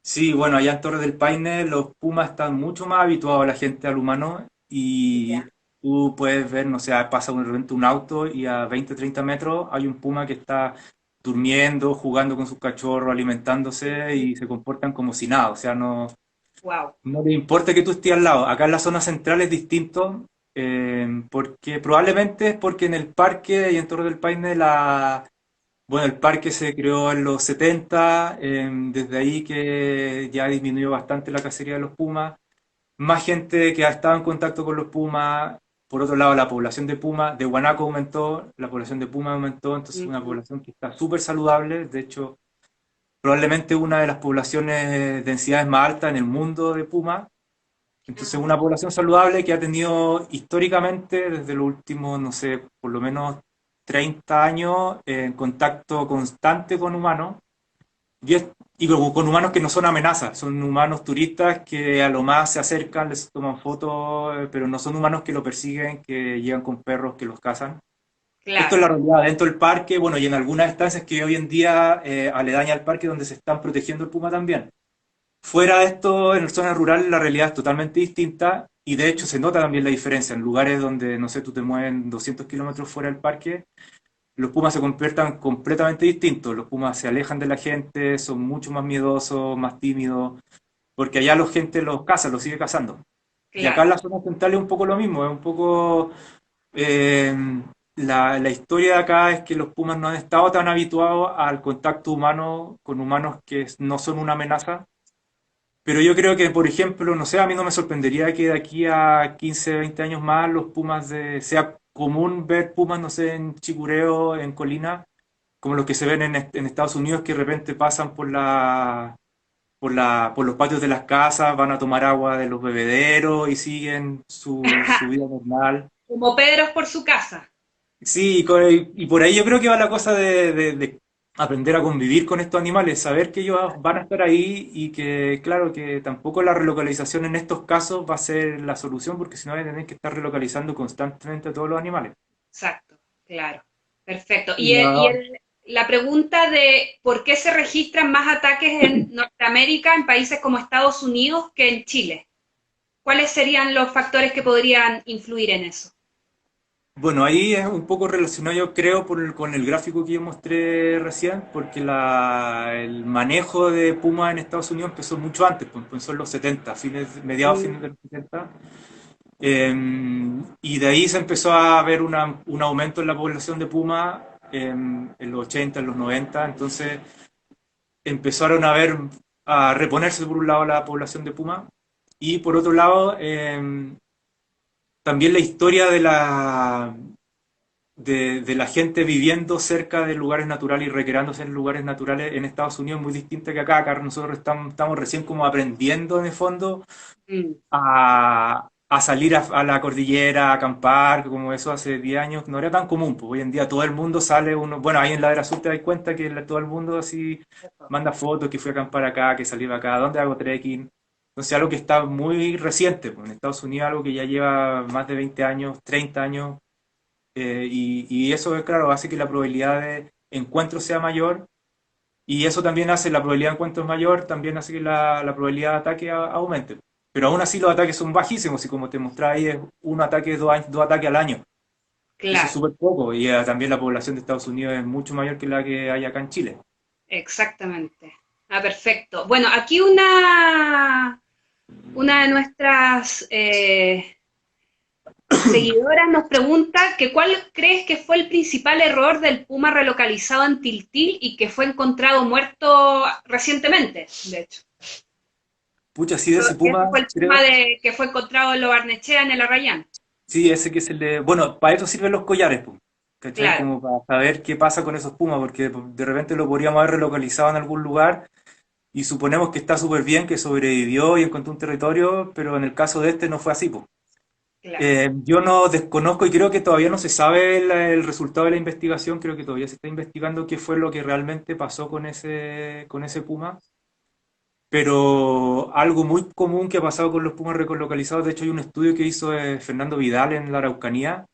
Sí, bueno, allá en Torres del Paine los pumas están mucho más habituados a la gente, al humano, y Ya. tú puedes ver, no sé, pasa de repente un auto y a 20, 30 metros hay un puma que está durmiendo, jugando con sus cachorros, alimentándose y se comportan como si nada, o sea, Wow. no le importa que tú estés al lado. Acá en la zona central es distinto, porque probablemente es porque en el parque y en Torres del Paine bueno, el parque se creó en los 70, desde ahí que ya disminuyó bastante la cacería de los pumas. Más gente que ha estado en contacto con los pumas. Por otro lado, la población de pumas de Guanaco aumentó, la población de pumas aumentó, entonces es una Ujú. población que está súper saludable. De hecho, probablemente una de las poblaciones densidades más altas en el mundo de pumas. Entonces, Ajá. una población saludable que ha tenido históricamente, desde los últimos, no sé, por lo menos 30 años, en contacto constante con humanos, y, y con humanos que no son amenazas, son humanos turistas que a lo más se acercan, les toman fotos, pero no son humanos que lo persiguen, que llegan con perros, que los cazan. Esto es Claro. la realidad dentro del parque, bueno, y en algunas estancias que hoy en día aledaña al parque donde se están protegiendo el puma también. Fuera de esto, en zonas rurales la realidad es totalmente distinta y de hecho se nota también la diferencia. En lugares donde, no sé, tú te mueves 200 kilómetros fuera del parque, los pumas se comportan completamente distintos. Los pumas se alejan de la gente, son mucho más miedosos, más tímidos, porque allá la gente los caza, los sigue cazando. Y acá en Claro. la zona central es un poco lo mismo, es un poco... eh, la historia de acá es que los pumas no han estado tan habituados al contacto humano con humanos que no son una amenaza. Pero yo creo que, por ejemplo, no sé, a mí no me sorprendería que de aquí a 15, 20 años más los pumas sea común ver pumas, no sé, en Chicureo, en Colina, como los que se ven en Estados Unidos que de repente pasan por los patios de las casas, van a tomar agua de los bebederos y siguen su vida normal. Como Pedros por su casa. Sí, y por ahí yo creo que va la cosa de aprender a convivir con estos animales, saber que ellos van a estar ahí y que, claro, que tampoco la relocalización en estos casos va a ser la solución, porque si no, van a tener que estar relocalizando constantemente a todos los animales. Exacto, claro. Perfecto. Y La pregunta de por qué se registran más ataques en Norteamérica, en países como Estados Unidos, que en Chile. ¿Cuáles serían los factores que podrían influir en eso? bueno, ahí es un poco relacionado, yo creo, con el gráfico que yo mostré recién, porque el manejo de Puma en Estados Unidos empezó mucho antes, pues empezó en los 70, mediados, fines de los 70. Y de ahí se empezó a ver un aumento en la población de puma en los 80, en los 90. Entonces empezaron a reponerse por un lado la población de puma y por otro lado también la historia de la gente viviendo cerca de lugares naturales y recreándose en lugares naturales en Estados Unidos es muy distinta que acá. Acá nosotros estamos recién como aprendiendo en el fondo Mm, a salir a la cordillera, a acampar, como eso hace 10 años no era tan común. Pues hoy en día todo el mundo sale, bueno, ahí en la Ladera Sur te das cuenta que todo el mundo así manda fotos, que fui a acampar acá, que salí de acá, dónde hago trekking. Entonces algo que está muy reciente, pues en Estados Unidos algo que ya lleva más de 20 años, 30 años, y eso, claro, hace que la probabilidad de encuentro sea mayor, y eso también hace, la probabilidad de encuentro es mayor, también hace que la probabilidad de ataque aumente. Pero aún así los ataques son bajísimos y como te mostraba ahí es un ataque, dos ataques al año. Eso es claro, súper poco y también la población de Estados Unidos es mucho mayor que la que hay acá en Chile. exactamente. Ah, perfecto. Bueno, aquí una de nuestras seguidoras nos pregunta que cuál crees que fue el principal error del puma relocalizado en Tiltil y que fue encontrado muerto recientemente, de hecho. Pucha, sí, de ese Ese puma, fue el puma creo. que fue encontrado en Lo Barnechea, en el Arrayán. Sí, ese que se le... Bueno, para eso sirven los collares, pues. ¿Cachai? Claro, Como para saber qué pasa con esos pumas, porque de repente lo podríamos haber relocalizado en algún lugar y suponemos que está súper bien, que sobrevivió y encontró un territorio, pero en el caso de este no fue así, pues. claro. Yo no desconozco y creo que todavía no se sabe el resultado de la investigación, creo que todavía se está investigando qué fue lo que realmente pasó con ese puma, pero algo muy común que ha pasado con los pumas recolocalizados, de hecho hay un estudio que hizo Fernando Vidal en la Araucanía,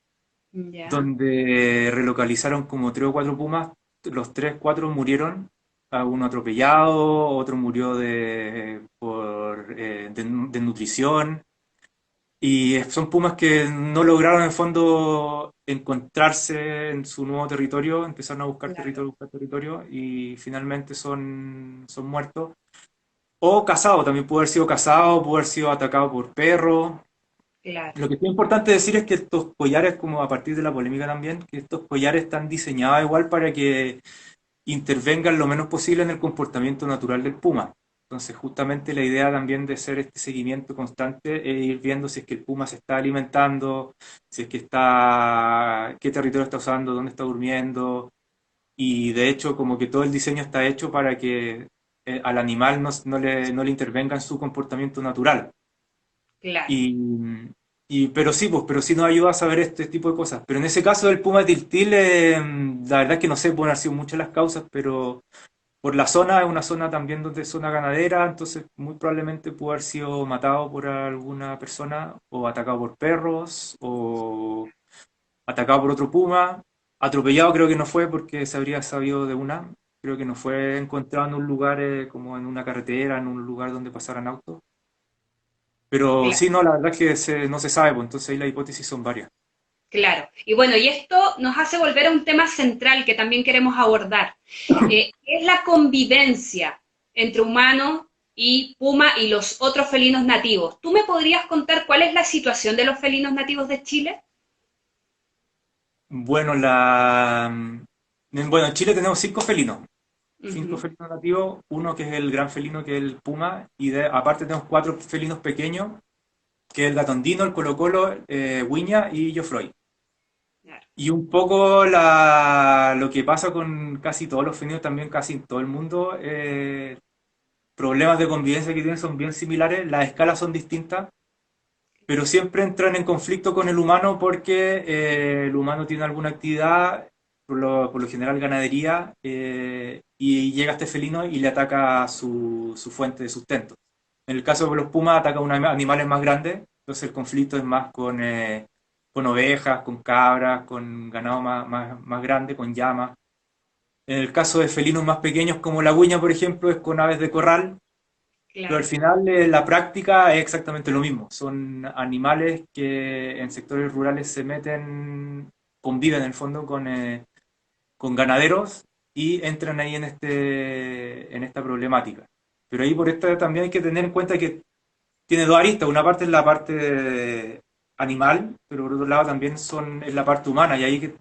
Ya, donde relocalizaron como tres o cuatro pumas, los tres, cuatro murieron, a uno atropellado, otro murió por desnutrición. Y son pumas que no lograron en el fondo encontrarse en su nuevo territorio, empezaron claro, buscar territorio y finalmente son muertos. O cazado, también pudo haber sido cazado, pudo haber sido atacado por perros. claro, Lo que es importante decir es que estos collares, como a partir de la polémica también, que estos collares están diseñados igual para que intervengan lo menos posible en el comportamiento natural del puma. Entonces, justamente la idea también de hacer este seguimiento constante es ir viendo si es que el puma se está alimentando, si es que está, qué territorio está usando, dónde está durmiendo, y de hecho como que todo el diseño está hecho para que al animal no le intervenga en su comportamiento natural. claro. Y, pero sí, pues, pero sí nos ayuda a saber este tipo de cosas. Pero en ese caso del puma tiltil, la verdad es que no sé, pueden haber sido muchas las causas, pero por la zona, es una zona también donde es zona ganadera, entonces muy probablemente pudo haber sido matado por alguna persona, o atacado por perros, o atacado por otro puma. Atropellado creo que no fue porque se habría sabido de una. Creo que no fue encontrado en un lugar como en una carretera, en un lugar donde pasaran autos. Pero Claro. sí, no, la verdad es que no se sabe, pues entonces ahí las hipótesis son varias. Claro. Y bueno, y esto nos hace volver a un tema central que también queremos abordar. Es la convivencia entre humanos y puma y los otros felinos nativos. ¿Tú me podrías contar cuál es la situación de los felinos nativos de Chile? Bueno, bueno, en Chile tenemos cinco Ujú. felinos nativos, uno que es el gran felino, que es el puma, y aparte tenemos cuatro felinos pequeños, que es el gatondino, el colocolo, Wiña y Geoffroy. Claro. Y un poco lo que pasa con casi todos los felinos, también casi en todo el mundo, problemas de convivencia que tienen son bien similares, las escalas son distintas, pero siempre entran en conflicto con el humano porque el humano tiene alguna actividad, por lo general ganadería, y llega este felino y le ataca su fuente de sustento. En el caso de los pumas atacan animales más grandes, entonces el conflicto es más con ovejas, con cabras, con ganado más grande, con llamas. En el caso de felinos más pequeños como la huiña, por ejemplo, es con aves de corral, pero al Claro. final la práctica es exactamente lo mismo. Son animales que en sectores rurales se meten, conviven en el fondo con ganaderos y entran ahí en esta problemática. Pero ahí por esto también hay que tener en cuenta que tiene dos aristas. Una parte es la parte animal, pero por otro lado también es la parte humana. Y ahí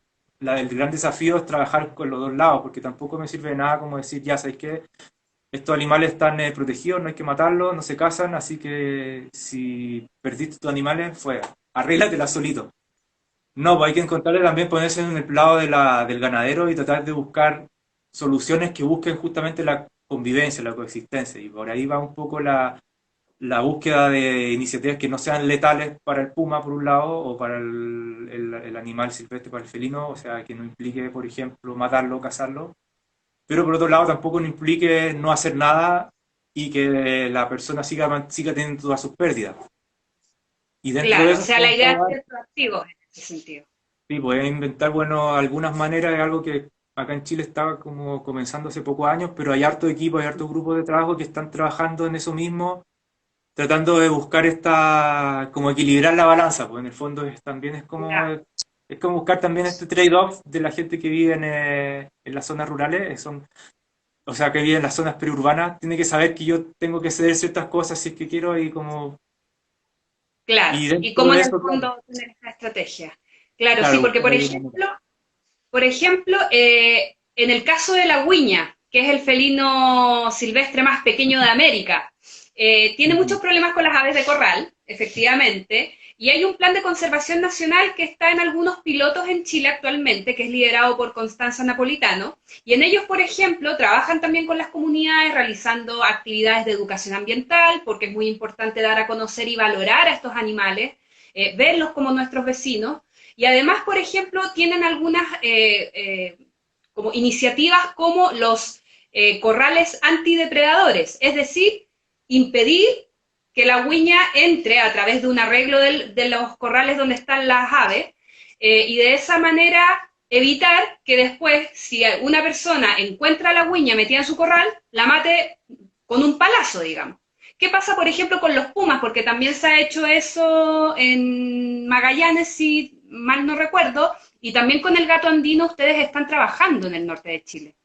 el gran desafío es trabajar con los dos lados, porque tampoco me sirve de nada como decir, ya sabéis que estos animales están protegidos, no hay que matarlos, no se cazan, así que si perdiste tus animales, fue, arréglatela solito. No, pues hay que encontrarle también ponerse en el lado del ganadero y tratar de buscar soluciones que busquen justamente la convivencia, la coexistencia. Y por ahí va un poco la búsqueda de iniciativas que no sean letales para el puma, por un lado, o para el animal silvestre, para el felino, o sea, que no implique, por ejemplo, matarlo o cazarlo, pero por otro lado tampoco no implique no hacer nada y que la persona siga teniendo todas sus pérdidas. Y dentro de Claro, o eso sea, la idea es ser proactivos en ese sentido. sí, puedes inventar, bueno, algunas maneras, es algo que acá en Chile estaba como comenzando hace pocos años, pero hay harto equipo, hay hartos grupos de trabajo que están trabajando en eso mismo, tratando de buscar como equilibrar la balanza, pues en el fondo también es como buscar también este trade-off de la gente que vive en las zonas rurales, o sea, que vive en las zonas periurbanas, tiene que saber que yo tengo que ceder ciertas cosas si es que quiero Claro, y y dentro cómo de en el eso, claro, fondo tener esta estrategia. Claro, sí, claro, porque buscar ahí una manera. por ejemplo, en el caso de la huiña, que es el felino silvestre más pequeño de América, tiene muchos Ujú. problemas con las aves de corral, efectivamente, y hay un plan de conservación nacional que está en algunos pilotos en Chile actualmente, que es liderado por Constanza Napolitano, y en ellos, por ejemplo, trabajan también con las comunidades realizando actividades de educación ambiental, porque es muy importante dar a conocer y valorar a estos animales, verlos como nuestros vecinos, y además, por ejemplo, tienen algunas como iniciativas como los corrales antidepredadores, es decir, impedir que la huiña entre a través de un arreglo de los corrales donde están las aves y de esa manera evitar que después, si una persona encuentra a la huiña metida en su corral, la mate con un palazo, digamos. ¿Qué pasa, por ejemplo, con los pumas? Porque también se ha hecho eso en Magallanes, si mal no recuerdo, y también con el gato andino ustedes están trabajando en el norte de Chile.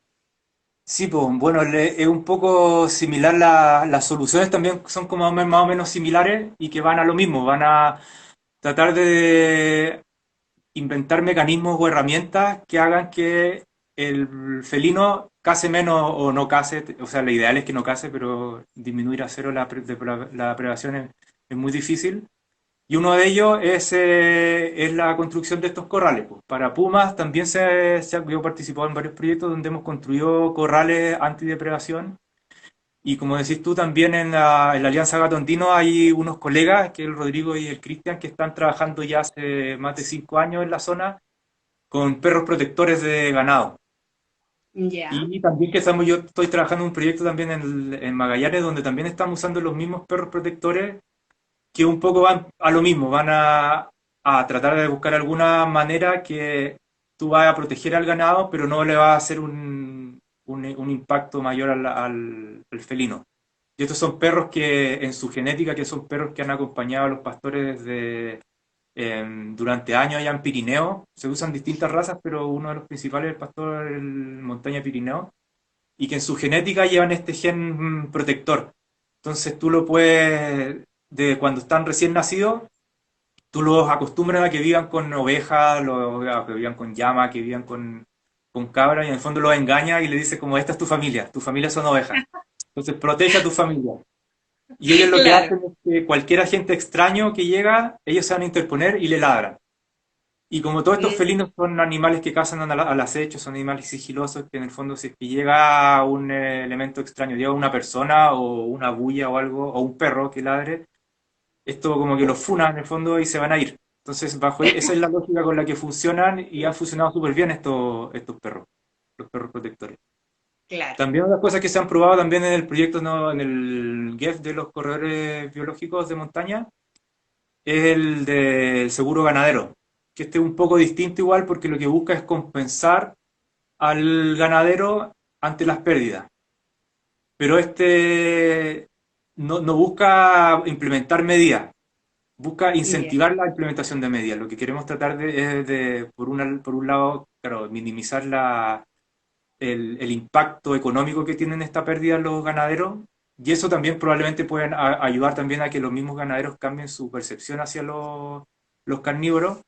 Sí, pues bueno, es un poco similar, las soluciones también son como más o menos similares y que van a lo mismo, van a tratar de inventar mecanismos o herramientas que hagan que el felino case menos o no case, o sea, lo ideal es que no case, pero disminuir a cero la predación es muy difícil. Y uno de ellos es la construcción de estos corrales, pues. Para pumas también yo he participado en varios proyectos donde hemos construido corrales antidepredación. Y como decís tú, también en la Alianza Gato Andino hay unos colegas, que es el Rodrigo y el Cristian, que están trabajando ya hace más de 5 años en la zona con perros protectores de ganado. Ya. Y también yo estoy trabajando en un proyecto también en Magallanes, donde también estamos usando los mismos perros protectores que un poco van a lo mismo, van a tratar de buscar alguna manera que tú vas a proteger al ganado, pero no le va a hacer un impacto mayor al felino. Y estos son perros que en su genética, que son perros que han acompañado a los pastores durante años allá en Pirineo. Se usan distintas razas, pero uno de los principales es el pastor el montaña Pirineo, y que en su genética llevan este gen protector. Entonces tú lo puedes, de cuando están recién nacidos, tú los acostumbras a que vivan con ovejas, a que vivan con llama, que vivan con cabra, y en el fondo los engaña y le dice como, esta es tu familia son ovejas. Entonces protege a tu familia. Y ellos lo que Claro. hacen es que cualquier agente extraño que llega, ellos se van a interponer y le ladran. Y como todos estos Mm, felinos son animales que cazan al acecho, son animales sigilosos, que en el fondo si es que llega un elemento extraño, llega una persona o una bulla o algo, o un perro que ladre, esto como que los funa en el fondo y se van a ir. Entonces, esa es la lógica con la que funcionan y han funcionado súper bien estos perros, los perros protectores. claro. También una cosa que se han probado también en el proyecto, ¿no? En el GEF de los corredores biológicos de montaña, es el del seguro ganadero, que este es un poco distinto igual porque lo que busca es compensar al ganadero ante las pérdidas. Pero este no busca implementar medidas, busca Ya. incentivar la implementación de medidas. Lo que queremos tratar es de por un lado, claro, minimizar el impacto económico que tienen esta pérdida los ganaderos, y eso también probablemente pueden ayudar también a que los mismos ganaderos cambien su percepción hacia los carnívoros,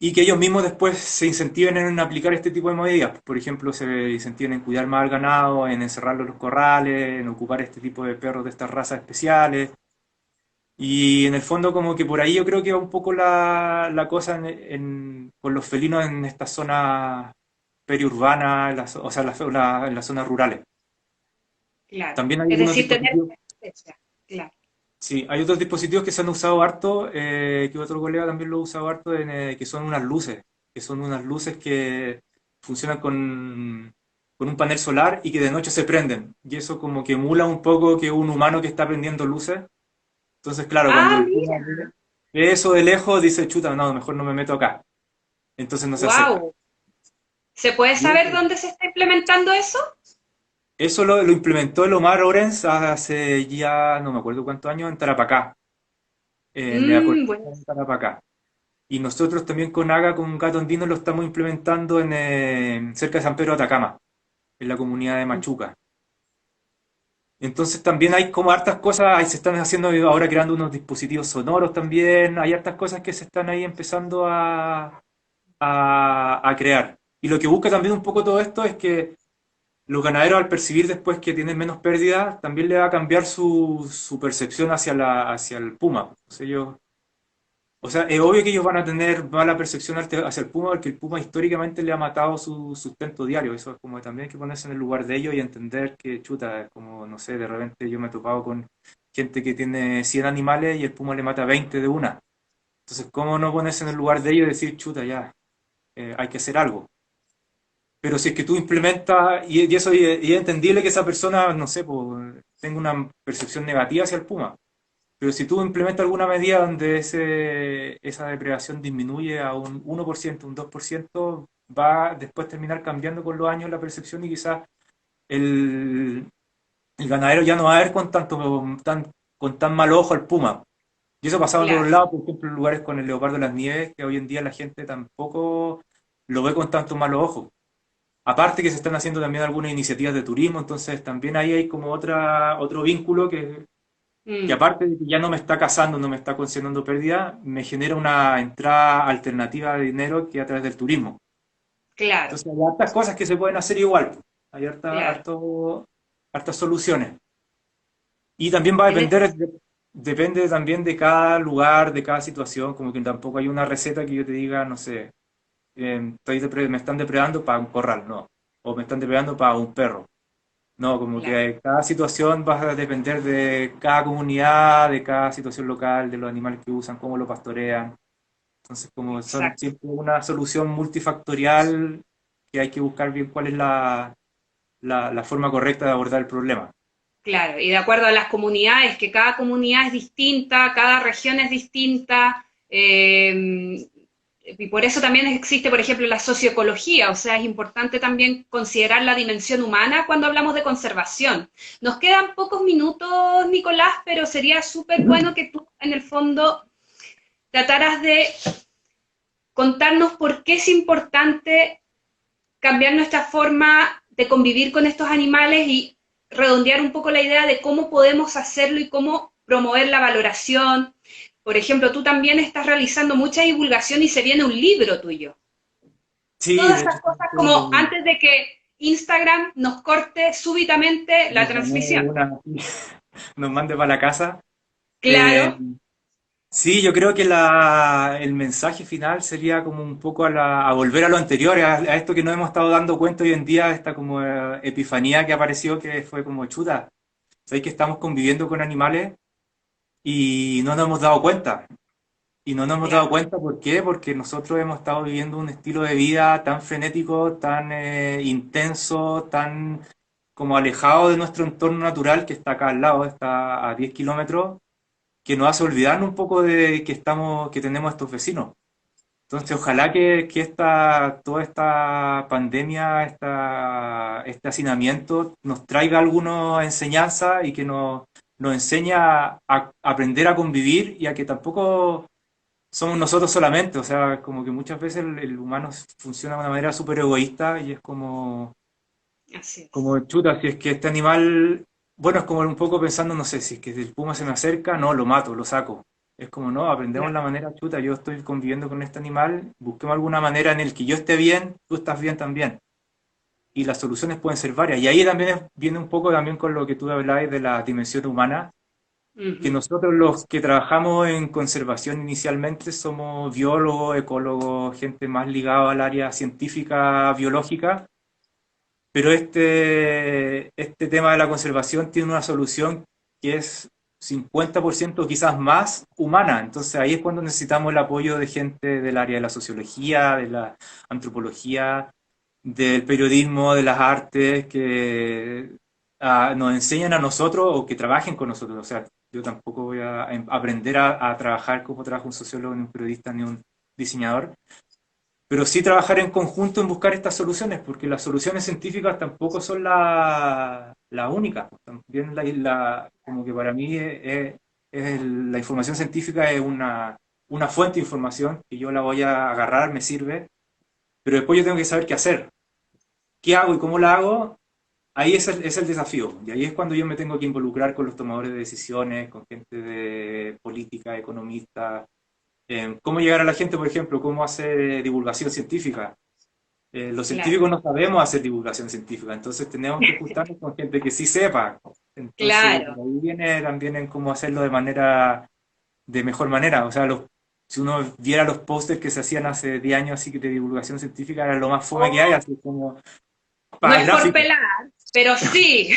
y que ellos mismos después se incentiven en aplicar este tipo de medidas. Por ejemplo, se incentiven en cuidar más al ganado, en encerrarlo en los corrales, en ocupar este tipo de perros de estas razas especiales. Y en el fondo como que por ahí yo creo que va un poco la cosa con los felinos en estas zonas periurbanas, o sea, en las zonas rurales. Claro. También hay Es algunos decir, tener dispositivos, presencia. Claro. sí, hay otros dispositivos que se han usado harto, que otro colega también lo ha usado harto, que son unas luces que funcionan con un panel solar y que de noche se prenden. Y eso como que emula un poco que un humano que está prendiendo luces. Entonces, claro, cuando Ah, el puma mira. ve eso de lejos, dice, chuta, no, mejor no me meto acá. Entonces no se acerca. Wow. ¿Se puede Y saber dónde se está implementando eso? eso lo implementó el Omar Orenz hace ya no me acuerdo cuántos años en Tarapacá, en la Bueno. cordillera de Tarapacá. Y nosotros también con AGA, con Gato Andino, lo estamos implementando cerca de San Pedro de Atacama, en la comunidad de Machuca. Entonces también hay como hartas cosas, ahí se están haciendo ahora creando unos dispositivos sonoros también, hay hartas cosas que se están ahí empezando a crear. Y lo que busca también un poco todo esto es que los ganaderos al percibir después que tienen menos pérdidas, también le va a cambiar su percepción hacia el puma. O sea, es obvio que ellos van a tener mala percepción hacia el puma porque el puma históricamente le ha matado su sustento diario. Eso es como que también hay que ponerse en el lugar de ellos y entender que, chuta, es como, no sé, de repente yo me he topado con gente que tiene 100 animales y el puma le mata 20 de una. Entonces, ¿cómo no ponerse en el lugar de ellos y decir, chuta, ya, hay que hacer algo? Pero si es que tú implementas, y eso y es entendible que esa persona, no sé, pues, tenga una percepción negativa hacia el puma. Pero si tú implementas alguna medida donde esa depredación disminuye a un 1%, un 2%, va a después terminar cambiando con los años la percepción y quizás el, el ganadero ya no va a ver con tan mal ojo al puma. Y eso ha pasado en otros Claro. lados, por ejemplo, en lugares con el leopardo de las nieves, que hoy en día la gente tampoco lo ve con tanto malos ojos. Aparte que se están haciendo también algunas iniciativas de turismo, entonces también ahí hay como otro vínculo que Mm, aparte de que ya no me está casando, no me está ocasionando pérdida, me genera una entrada alternativa de dinero que a través del turismo. claro, Entonces hay hartas cosas que se pueden hacer igual, hay claro. hartas soluciones. Y también va a En ese depender, depende también de cada lugar, de cada situación, como que tampoco hay una receta que yo te diga, no sé, me están depredando para un corral, no, o me están depredando para un perro. No, como claro, que cada situación va a depender de cada comunidad, de cada situación local, de los animales que usan, cómo lo pastorean. Entonces, como son exacto. siempre una solución multifactorial que hay que buscar bien cuál es la forma correcta de abordar el problema. Claro, y de acuerdo a las comunidades, que cada comunidad es distinta, cada región es distinta, y por eso también existe, por ejemplo, la socioecología, o sea, es importante también considerar la dimensión humana cuando hablamos de conservación. Nos quedan pocos minutos, Nicolás, pero sería súper bueno que tú, en el fondo, trataras de contarnos por qué es importante cambiar nuestra forma de convivir con estos animales y redondear un poco la idea de cómo podemos hacerlo y cómo promover la valoración. Por ejemplo, tú también estás realizando mucha divulgación y se viene un libro tuyo. Sí, Todas de hecho, esas cosas como antes de que Instagram nos corte súbitamente la nos ganó transmisión. nos mande para la casa. Eh, Claro, sí, yo creo que el mensaje final sería como un poco a volver a lo anterior, a esto que nos hemos estado dando cuenta hoy en día, esta como epifanía que apareció, que fue como chuta. Sabéis que estamos conviviendo con animales y no nos hemos dado cuenta. Y no nos hemos dado claro, cuenta, ¿por qué? Porque nosotros hemos estado viviendo un estilo de vida tan frenético, tan intenso, tan como alejado de nuestro entorno natural que está acá al lado, está a 10 kilómetros, que nos hace olvidarnos un poco de que tenemos estos vecinos. Entonces, ojalá que toda esta pandemia, este hacinamiento nos traiga alguna enseñanza y que nos enseñe a aprender a convivir y a que tampoco somos nosotros solamente, o sea, como que muchas veces el humano funciona de una manera súper egoísta y es así es. como chuta, si es que este animal, bueno, es como un poco pensando, no sé, si es que el puma se me acerca, no, lo mato, lo saco. Es como, no, aprendemos Claro, la manera chuta, yo estoy conviviendo con este animal, busquemos alguna manera en el que yo esté bien, tú estás bien también. Y las soluciones pueden ser varias. Y ahí también viene un poco también con lo que tú hablabas de la dimensión humana, que ujú, nosotros los que trabajamos en conservación inicialmente somos biólogos, ecólogos, gente más ligada al área científica, biológica, pero este tema de la conservación tiene una solución que es 50% quizás más humana. Entonces ahí es cuando necesitamos el apoyo de gente del área de la sociología, de la antropología, del periodismo, de las artes, que nos enseñan a nosotros o que trabajen con nosotros. O sea, yo tampoco voy a aprender a trabajar como trabaja un sociólogo, ni un periodista, ni un diseñador, pero sí trabajar en conjunto en buscar estas soluciones, porque las soluciones científicas tampoco son la única. También como que para mí la información científica es una fuente de información que yo la voy a agarrar, me sirve, pero después yo tengo que saber qué hacer. ¿Qué hago y cómo la hago? Ahí es el desafío. Y ahí es cuando yo me tengo que involucrar con los tomadores de decisiones, con gente de política, economistas, cómo llegar a la gente, por ejemplo, cómo hacer divulgación científica. Los claro, científicos no sabemos hacer divulgación científica, entonces tenemos que juntarnos con gente que sí sepa. Entonces, por claro. ahí viene también en cómo hacerlo de mejor manera. O sea, si uno viera los pósters que se hacían hace 10 años así que de divulgación científica, era lo más fome que hay, Oh, así como no para es por gráficos. pelar, pero sí,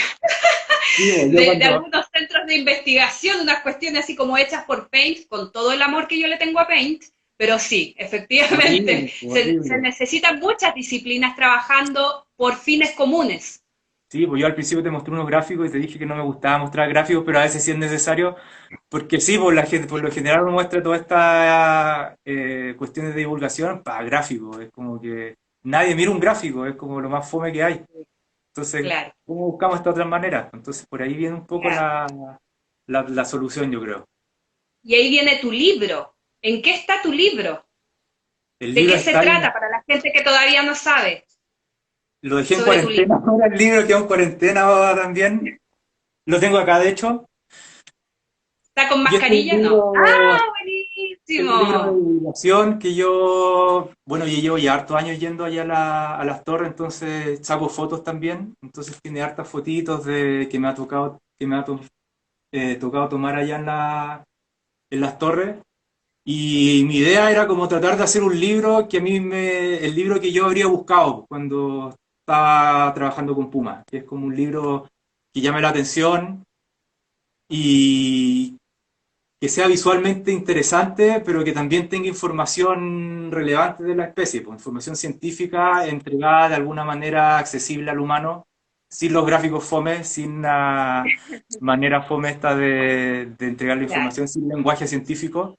Sí, yo de cuando, algunos centros de investigación, unas cuestiones así como hechas por Paint, con todo el amor que yo le tengo a Paint, pero sí, efectivamente, horrible, se horrible. necesitan muchas disciplinas trabajando por fines comunes. Sí, pues yo al principio te mostré unos gráficos y te dije que no me gustaba mostrar gráficos, pero a veces sí es necesario, porque sí, por la gente, por lo general uno muestra todas estas cuestiones de divulgación para gráficos. Es como que nadie mira un gráfico, es como lo más fome que hay. Entonces, Claro, ¿cómo buscamos esta otra manera? Entonces, por ahí viene un poco claro. la solución, yo creo. Y ahí viene tu libro. ¿En qué está tu libro? El ¿De libro qué se está ahí, trata para la gente que todavía no sabe lo dejé en sobre tu libro? cuarentena ahora, el libro quedó en cuarentena ahora también. Lo tengo acá, de hecho. ¿Está con Y este es un mascarilla? No. libro. ¡Ah, Es un libro de buenísimo! divulgación que yo llevo ya hartos años yendo allá a las torres, entonces saco fotos también, entonces tiene hartas fotitos que me ha tocado tomar allá en las torres. Y mi idea era como tratar de hacer un libro el libro que yo habría buscado cuando estaba trabajando con Puma, que es como un libro que llame la atención y que sea visualmente interesante, pero que también tenga información relevante de la especie, pues, información científica entregada de alguna manera accesible al humano, sin los gráficos fome, sin la manera fome esta de entregar la Claro. información, sin lenguaje científico.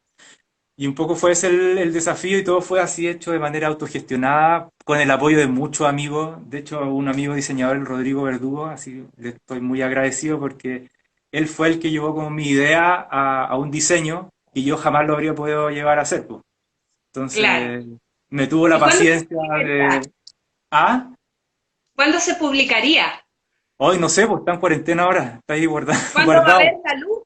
Y un poco fue ese el desafío y todo fue así hecho de manera autogestionada, con el apoyo de muchos amigos. De hecho, un amigo diseñador, el Rodrigo Verdugo, así le estoy muy agradecido porque él fue el que llevó como mi idea a un diseño y yo jamás lo habría podido llevar a hacer, pues. Claro. Entonces, me tuvo la ¿Y cuándo se paciencia publicaría? de, ah, ¿Cuándo se publicaría? hoy no sé, pues está en cuarentena ahora, está ahí ¿Cuándo va a guardado. ver la luz?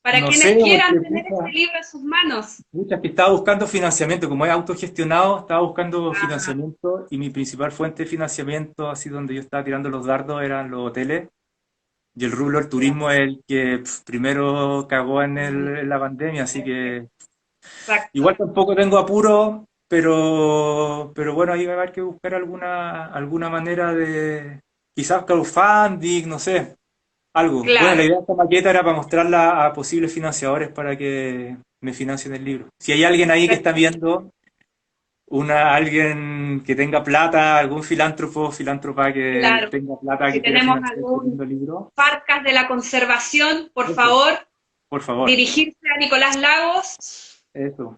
Para No sé, quienes quieran porque tener este libro en sus manos. pucha, que estaba buscando financiamiento, como es autogestionado, estaba buscando Ah, financiamiento y mi principal fuente de financiamiento, así donde yo estaba tirando los dardos, eran los hoteles. Y el rubro del ya. turismo es el que primero cagó Mm, en la pandemia, así que exacto. igual tampoco tengo apuro, pero bueno, ahí va a haber que buscar alguna manera de, quizás crowdfunding, no sé, algo. Bueno, la Claro. idea de esta maqueta era para mostrarla a posibles financiadores para que me financien el libro. Si hay alguien ahí que está viendo, alguien que tenga plata, algún filántropo, filántropa que Claro. tenga plata Si que quiera tenemos financiar este algún lindo libro, Farcas de la conservación, por eso, favor, por favor. dirigirse a Nicolás Lagos, Eso.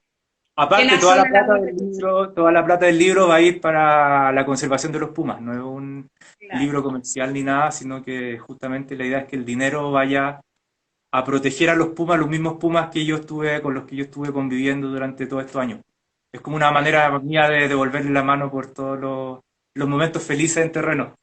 quien Aparte, hace una labor de conservación. toda la plata del libro va a ir para la conservación de los pumas. No es un Claro. libro comercial ni nada, sino que justamente la idea es que el dinero vaya a proteger a los pumas, los mismos pumas que yo estuve, con los que yo estuve conviviendo durante todos estos años. Es como una manera mía de devolverle la mano por todos los momentos felices en terreno.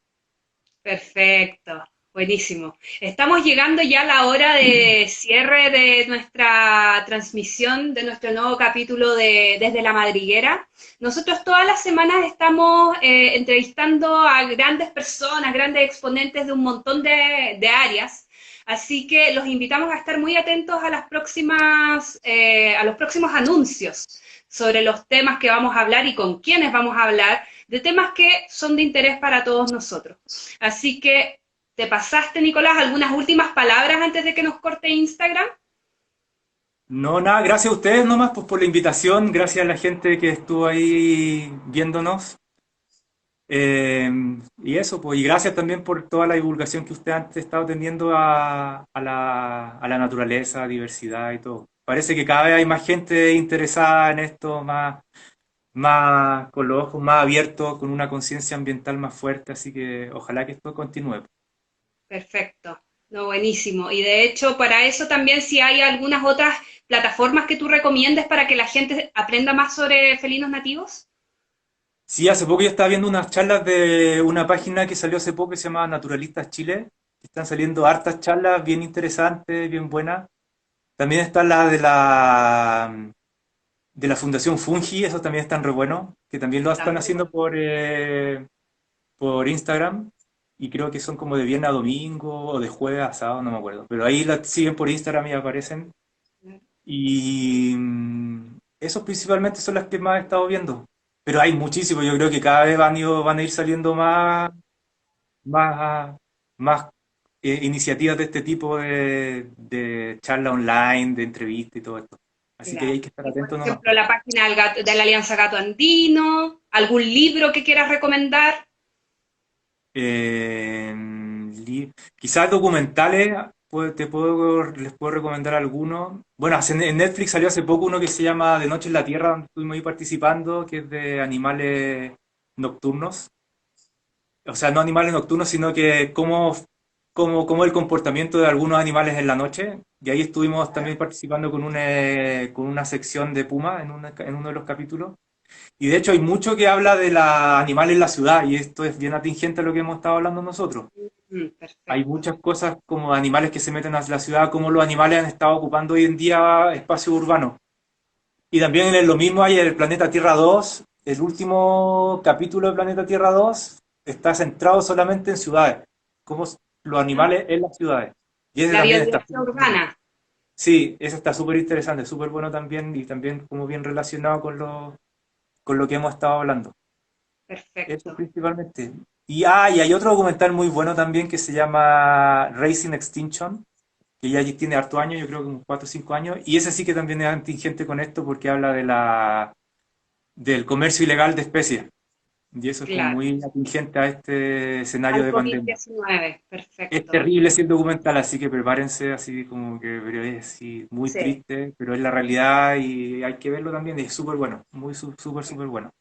Perfecto, buenísimo. Estamos llegando ya a la hora de cierre de nuestra transmisión, de nuestro nuevo capítulo de Desde la Madriguera. Nosotros todas las semanas estamos entrevistando a grandes personas, grandes exponentes de un montón de áreas. Así que los invitamos a estar muy atentos a las próximas, a los próximos anuncios sobre los temas que vamos a hablar y con quiénes vamos a hablar, de temas que son de interés para todos nosotros. Así que, ¿te pasaste, Nicolás, algunas últimas palabras antes de que nos corte Instagram? No, nada, gracias a ustedes nomás pues, por la invitación, gracias a la gente que estuvo ahí viéndonos. Eh, y eso, pues, y gracias también por toda la divulgación que usted antes ha estado teniendo a la naturaleza, diversidad y todo. Parece que cada vez hay más gente interesada en esto, más con los ojos más abiertos, con una conciencia ambiental más fuerte, así que ojalá que esto continúe. Perfecto, no, buenísimo. Y de hecho, para eso también si hay algunas otras plataformas que tú recomiendes para que la gente aprenda más sobre felinos nativos. Sí, hace poco yo estaba viendo unas charlas de una página que salió hace poco que se llama Naturalistas Chile, que están saliendo hartas charlas bien interesantes, bien buenas. También está la de la Fundación Fungi, esos también están re buenos, que también lo están También. haciendo por Instagram, y creo que son como de viernes a domingo, o de jueves a sábado, no me acuerdo. Pero ahí la siguen por Instagram y aparecen. Y esos principalmente son las que más he estado viendo. Pero hay muchísimos, yo creo que cada vez van a ir saliendo más, más iniciativas de este tipo de charla online, de entrevista y todo esto. Así que Claro. hay que estar Y por atento nomás. ejemplo, la página de la Alianza Gato Andino, algún libro que quieras recomendar. Eh, Quizás documentales, les puedo recomendar algunos. Bueno, en Netflix salió hace poco uno que se llama De Noche en la Tierra, donde estuvimos ahí participando, que es de animales nocturnos. O sea, no animales nocturnos, sino que cómo el comportamiento de algunos animales en la noche. Y ahí estuvimos también participando con una sección de puma en uno de los capítulos. Y de hecho hay mucho que habla de los animales en la ciudad, y esto es bien atingente a lo que hemos estado hablando nosotros. Hay Perfecto. muchas cosas como animales que se meten a la ciudad, como los animales han estado ocupando hoy en día espacios urbanos. Y también en lo mismo hay el Planeta Tierra 2. El último capítulo de Planeta Tierra 2 está centrado solamente en ciudades, como los animales en las ciudades. Y ese La también está biodiversidad súper bueno. urbana. Sí, ese está súper interesante, súper bueno también y también como bien relacionado con lo que hemos estado hablando. Eso Perfecto. principalmente. Y hay otro documental muy bueno también que se llama Racing Extinction, que ya tiene harto años, yo creo que como 4 o 5 años, y ese sí que también es contingente con esto porque habla del comercio ilegal de especies. Y eso es como Claro. muy atingente a este escenario Al de pandemia. COVID-19. Es Perfecto. terrible ese documental, así que prepárense, así como que pero es sí, muy Sí. triste, pero es la realidad y hay que verlo también, es súper bueno, muy súper, súper bueno.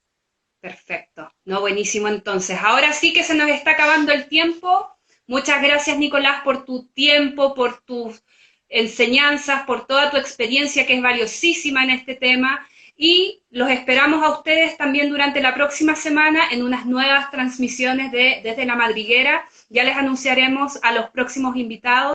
Perfecto. No, buenísimo entonces. Ahora sí que se nos está acabando el tiempo. Muchas gracias, Nicolás, por tu tiempo, por tus enseñanzas, por toda tu experiencia que es valiosísima en este tema. Y los esperamos a ustedes también durante la próxima semana en unas nuevas transmisiones de Desde la Madriguera. Ya les anunciaremos a los próximos invitados.